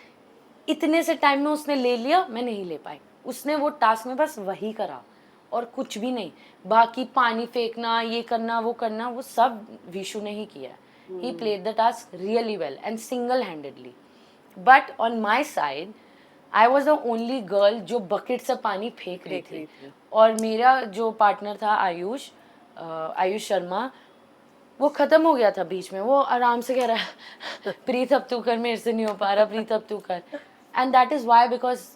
[SPEAKER 2] इतने से टाइम में उसने ले लिया, मैं नहीं ले पाई। उसने वो टास्क में बस वही करा और कुछ भी नहीं। बाकी पानी फेंकना, ये करना, वो करना, वो सब विशु ने ही किया। He played the task really well and single handedly. But on my side I was the only girl जो बकेट से पानी फेंक रही थी। और मेरा जो पार्टनर था आयुष, आयुष शर्मा, वो खत्म हो गया था बीच में। वो आराम से कह रहा है प्रीत अब तू कर, मेरे से नहीं हो पा रहा, प्रीत अब तू कर। And that is why, because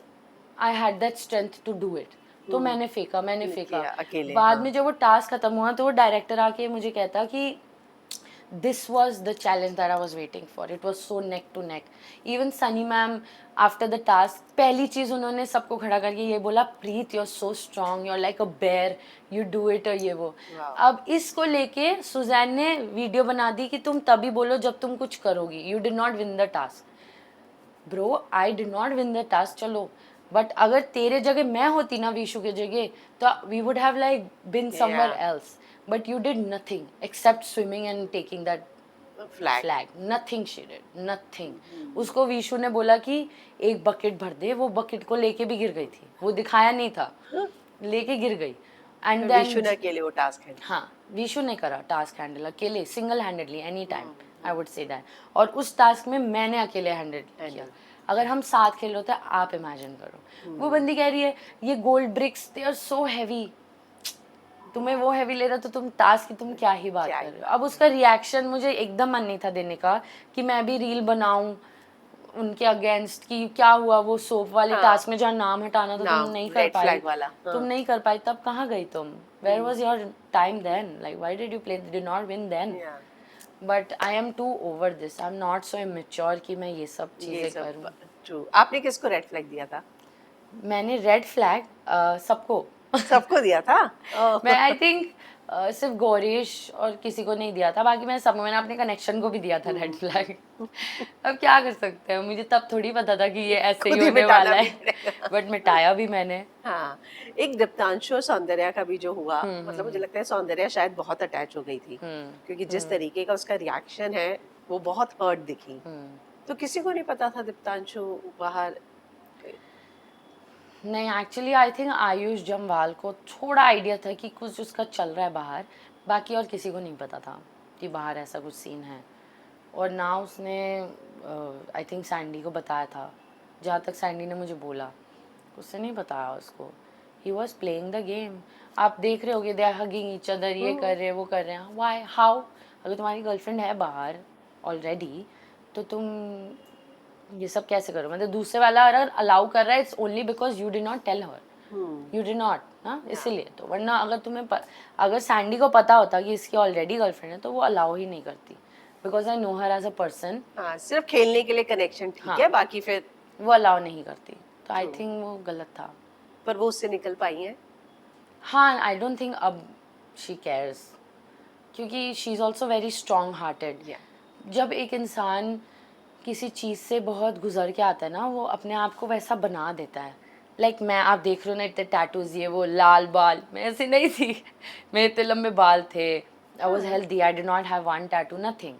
[SPEAKER 2] I had that strength to do it. तो मैंने फेंका, मैंने फेंका।
[SPEAKER 1] अकेले,
[SPEAKER 2] बाद
[SPEAKER 1] हाँ।
[SPEAKER 2] में जब वो टास्क खत्म हुआ तो वो डायरेक्टर आके मुझे कहता कि this was the challenge that I was waiting for. It was so neck to neck. Even Sunny ma'am after the task, पहली चीज उन्होंने सबको खड़ा करके ये बोला, प्रीत you're so strong, you're like a bear, you do it, और ये वो। अब इसको लेके सुजैन ने वीडियो बना दी कि तुम तभी बोलो जब तुम कुछ करोगी। You did not win the task. Bro, I did not win the task, चलो, बट अगर तेरे जगह मैं होती ना विशु के जगह, तो we would have like been somewhere else. But you did nothing except swimming and taking that flag. Nothing she did. Nothing. उसको विशु ने बोला कि एक बकेट भर दे, वो बकेट को लेके भी गिर गई थी। वो दिखाया नहीं था, लेके गिर गई। एंड देन
[SPEAKER 1] विशु ने अकेले वो टास्क है।
[SPEAKER 2] हाँ, विशु ने करा टास्क हैंडल अकेले, single handedly, any time, I would say that. और उस टास्क में मैंने अकेले हैंडल किया। अगर हम साथ खेल रहे थे, आप इमेजिन करो। वो बंदी कह रही है ये gold bricks they are so heavy, तुम्हें वो हैवी ले रहा तो तुम टास्क की तुम क्या ही बात कर रहे हो। अब उसका रिएक्शन मुझे एकदम मन नहीं था देने का कि मैं भी रील बनाऊं उनके अगेंस्ट कि क्या हुआ वो सोप वाले टास्क में जहाँ नाम हटाना तो तुम नहीं कर पाई, तुम नहीं कर पाई, तब कहाँ गई तुम? Where was your time then? Like why did you play, did not win then? But I am too over this, I am not so immature कि मैं ये सब चीजें करूं।
[SPEAKER 1] ट्रू। आपने किसको रेड फ्लैग दिया था?
[SPEAKER 2] मैंने रेड फ्लैग
[SPEAKER 1] सबको दिया था।
[SPEAKER 2] मैं आई थिंक सिर्फ गौरीश और किसी को नहीं दिया था, बाकी मैं सब, मैंने अपने कनेक्शन को भी दिया था रेड फ्लैग। अब क्या कर सकते हैं, मुझे तब थोड़ी पता था कि ये ऐसे ही होने वाला है, बट मिटाया भी मैंने।
[SPEAKER 1] हाँ, एक दीप्तांशु और सौंदर्या का भी जो हुआ, मतलब मुझे लगता है सौंदर्या शायद बहुत अटैच हो गई थी, क्योंकि जिस तरीके का उसका रिएक्शन है वो बहुत हर्ट दिखी। तो किसी को नहीं पता था दीप्तांशु बाहर?
[SPEAKER 2] नहीं, actually I think Ayush Jamwal को थोड़ा आइडिया था कि कुछ उसका चल रहा है बाहर, बाकी और किसी को नहीं पता था कि बाहर ऐसा कुछ सीन है। और ना उसने आई थिंक सैंडी को बताया था, जहाँ तक सैंडी ने मुझे बोला, उससे नहीं बताया उसको। He was playing the game. आप देख रहे होगे, they are hugging each other, ये कर रहे हैं, वो कर रहे हैं। Why, how? अगर तुम्हारी गर्लफ्रेंड है बाहर ऑलरेडी तो तुम ये सब कैसे करो? मतलब दूसरे वाला अगर अलाउ कर रहा है, it's only because you did not tell her, you did not, हाँ, इसीलिए। तो वरना अगर तुम्हें अगर सैंडी को पता होता कि इसकी ऑलरेडी गर्लफ्रेंड है तो वो अलाउ ही नहीं करती, because I know her as a person.
[SPEAKER 1] सिर्फ खेलने के लिए कनेक्शन ठीक है, बाकी फिर
[SPEAKER 2] वो अलाउ नहीं करती, तो आई
[SPEAKER 1] True.
[SPEAKER 2] थिंक वो गलत था.
[SPEAKER 1] पर वो उससे निकल पाई हैं.
[SPEAKER 2] हाँ, आई डोंट थिंक अब शी केयर्स, क्योंकि she is also very strong hearted.
[SPEAKER 1] Yeah.
[SPEAKER 2] जब एक इंसान किसी चीज़ से बहुत गुजर के आता है ना, वो अपने आप को वैसा बना देता है. लाइक मैं, आप देख रहे हो ना, इतने टैटूज, ये वो लाल बाल, मैं ऐसी नहीं थी. मेरे इतने लंबे बाल थे, I was healthy, I did not have one tattoo, nothing.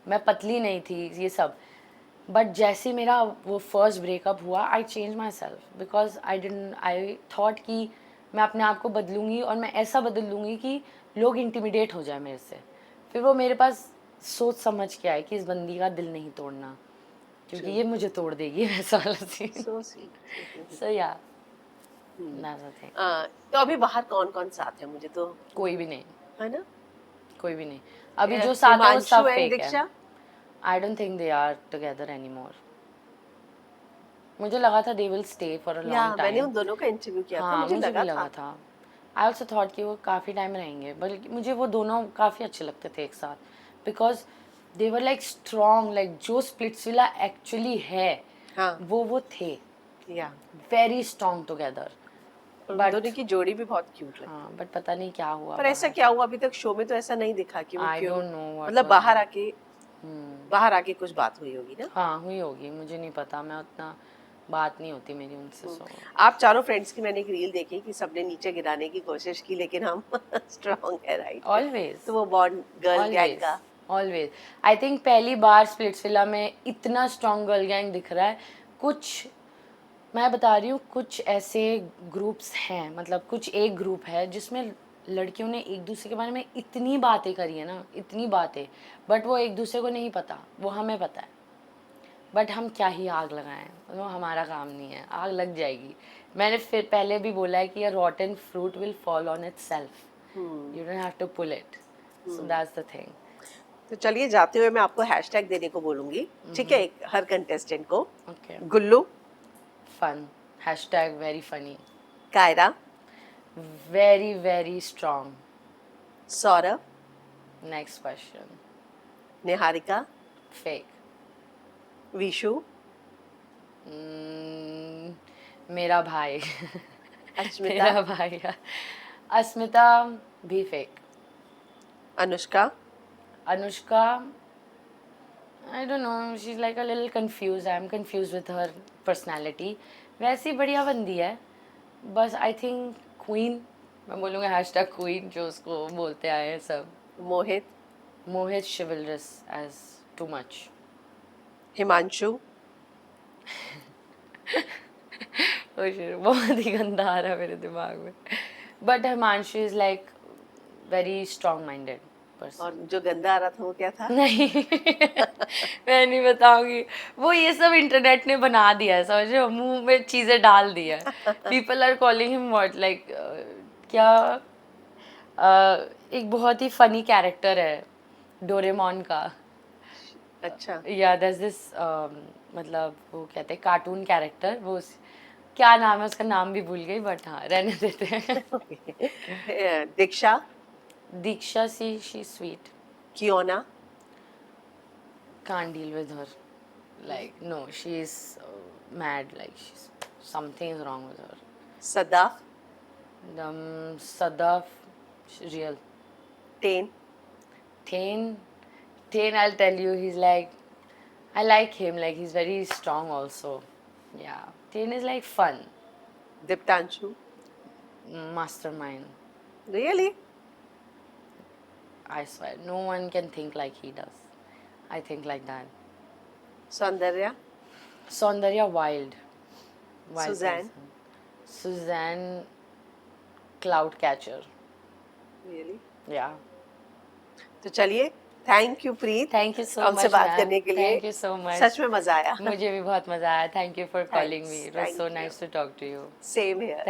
[SPEAKER 2] मैं पतली नहीं थी, ये सब. बट जैसे मेरा वो फर्स्ट ब्रेकअप हुआ, I change my self, because I thought कि मैं अपने आप को बदलूंगी, और मैं ऐसा बदल लूँगी कि लोग इंटिमिडेट हो जाए मेरे से. फिर वो मेरे पास सोच समझ के आए कि इस बंदी का दिल नहीं तोड़ना, क्योंकि ये मुझे तोड़ देगी, वैसा वाला सीन.
[SPEAKER 1] So sweet.
[SPEAKER 2] सो या दैट्स द थिंग.
[SPEAKER 1] तो अभी बाहर कौन कौन साथ है? मुझे तो
[SPEAKER 2] कोई भी नहीं,
[SPEAKER 1] है ना.
[SPEAKER 2] कोई भी नहीं. अभी जो साथ है वो सब
[SPEAKER 1] हिमांशु and
[SPEAKER 2] फेक है.
[SPEAKER 1] Diksha?
[SPEAKER 2] I don't think they are together anymore. मुझे लगा था they will stay for a
[SPEAKER 1] yeah
[SPEAKER 2] long
[SPEAKER 1] मैंने
[SPEAKER 2] टाइम.
[SPEAKER 1] उन दोनों का इंटरव्यू किया था,
[SPEAKER 2] हाँ,
[SPEAKER 1] मुझे
[SPEAKER 2] मुझे भी
[SPEAKER 1] लगा
[SPEAKER 2] लगा
[SPEAKER 1] था.
[SPEAKER 2] था. आई ऑल्सो थॉट कि वो काफ़ी टाइम रहेंगे, बल्कि मुझे वो दोनों काफ़ी अच्छे लगते थे एक साथ, because they were like strong, like जो स्प्लिट्सविला एक्चुअली है
[SPEAKER 1] हाँ.
[SPEAKER 2] वो थे
[SPEAKER 1] या
[SPEAKER 2] वेरी स्ट्रॉन्ग टुगेदर.
[SPEAKER 1] उन दोनों की जोड़ी भी बहुत क्यूट लगी.
[SPEAKER 2] हाँ, बट पता नहीं क्या हुआ.
[SPEAKER 1] पर ऐसा क्या हुआ? अभी तक शो में तो ऐसा नहीं दिखा कि वो
[SPEAKER 2] I
[SPEAKER 1] क्यों,
[SPEAKER 2] don't know what
[SPEAKER 1] मतलब
[SPEAKER 2] was-
[SPEAKER 1] बाहर आके कुछ बात हुई होगी ना.
[SPEAKER 2] हाँ, हुई होगी, मुझे नहीं पता, मैं उतना बात नहीं होती मेरी उनसे. सो
[SPEAKER 1] आप चारों फ्रेंड्स की मैंने एक रील देखी कि सबने नीचे गिराने की कोशिश की, लेकिन हम स्ट्रॉन्ग है, राइट.
[SPEAKER 2] ऑलवेज,
[SPEAKER 1] तो वो बॉन्ड गर्ल गैंग का.
[SPEAKER 2] ऑलवेज. आई थिंक पहली बार स्प्लिट्सविला में इतना स्ट्रॉन्ग गर्ल गैंग दिख रहा है. कुछ, मैं बता रही हूँ, कुछ ऐसे ग्रुप्स हैं, मतलब कुछ एक ग्रुप है जिसमें लड़कियों ने एक दूसरे के बारे में इतनी बातें करी है ना, इतनी बातें, बट वो एक दूसरे को नहीं पता, वो हमें पता है. बट हम क्या ही आग लगाएं, वो हमारा काम नहीं है. आग लग जाएगी. मैंने फिर पहले भी बोला है कि a rotten fruit will fall on itself, you don't have to pull it. So that's the thing.
[SPEAKER 1] तो चलिए, जाते हुए मैं आपको हैशटैग देने को बोलूंगी, ठीक है, हर कंटेस्टेंट को.
[SPEAKER 2] Okay.
[SPEAKER 1] Gullu,
[SPEAKER 2] fun, hashtag very funny,
[SPEAKER 1] Kaira,
[SPEAKER 2] very very strong.
[SPEAKER 1] Saurabh,
[SPEAKER 2] next question.
[SPEAKER 1] Niharika,
[SPEAKER 2] fake.
[SPEAKER 1] Vishu,
[SPEAKER 2] मेरा भाई.
[SPEAKER 1] अस्मिता,
[SPEAKER 2] मेरा भाई. अस्मिता भी fake.
[SPEAKER 1] Anushka,
[SPEAKER 2] Anushka, I don't know, she's like a little confused. I'm confused with her personality. वैसी बढ़िया बंदी है, बस आई थिंक क्वीन, मैं बोलूँगा हैशटैग क्वीन, जो उसको बोलते आए हैं सब.
[SPEAKER 1] मोहित,
[SPEAKER 2] मोहित chivalrous as too much.
[SPEAKER 1] Himanshu,
[SPEAKER 2] Oh shit, बहुत ही गंदा आ रहा है मेरे दिमाग में. But Himanshu is like very strong minded person.
[SPEAKER 1] और जो गंदा आ रहा था वो क्या था?
[SPEAKER 2] नहीं, मैं नहीं बताऊंगी. वो ये सब इंटरनेट ने बना दिया है, समझो, मुंह में चीजें डाल दी है. People are calling him what, like क्या, एक बहुत ही फनी कैरेक्टर है डोरेमोन का.
[SPEAKER 1] अच्छा.
[SPEAKER 2] या दैट्स दिस, मतलब वो कहते हैं कार्टून कैरेक्टर, वो क्या नाम है उसका, नाम भी भूल गई, बट हाँ, रहने देते हैं.
[SPEAKER 1] Diksha,
[SPEAKER 2] Diksha, she sweet.
[SPEAKER 1] Kiona,
[SPEAKER 2] Can't deal with her. Like, no, she is mad. Like, something is wrong with her.
[SPEAKER 1] Sadaf,
[SPEAKER 2] Sadaf, real.
[SPEAKER 1] Ten,
[SPEAKER 2] Tain, I'll tell you, he's like, I like him. Like, he's very strong also. Yeah, Tain is like fun,
[SPEAKER 1] Diptanshu.
[SPEAKER 2] mastermind.
[SPEAKER 1] Really?
[SPEAKER 2] I swear, no one can think like he does. I think like that.
[SPEAKER 1] Soundarya,
[SPEAKER 2] Saundarya, wild.
[SPEAKER 1] Suzanne?
[SPEAKER 2] person. Suzanne, cloud catcher.
[SPEAKER 1] Really?
[SPEAKER 2] Yeah.
[SPEAKER 1] तो चलिए, thank you Preet,
[SPEAKER 2] Thank you so
[SPEAKER 1] हमसे
[SPEAKER 2] much,
[SPEAKER 1] बात
[SPEAKER 2] ma'am.
[SPEAKER 1] करने के लिए.
[SPEAKER 2] Thank you so much.
[SPEAKER 1] सच में मजा आया.
[SPEAKER 2] मुझे भी बहुत मजा आया. Thank you for calling me. It was
[SPEAKER 1] Thank
[SPEAKER 2] so
[SPEAKER 1] you.
[SPEAKER 2] nice to talk to you.
[SPEAKER 1] Same here.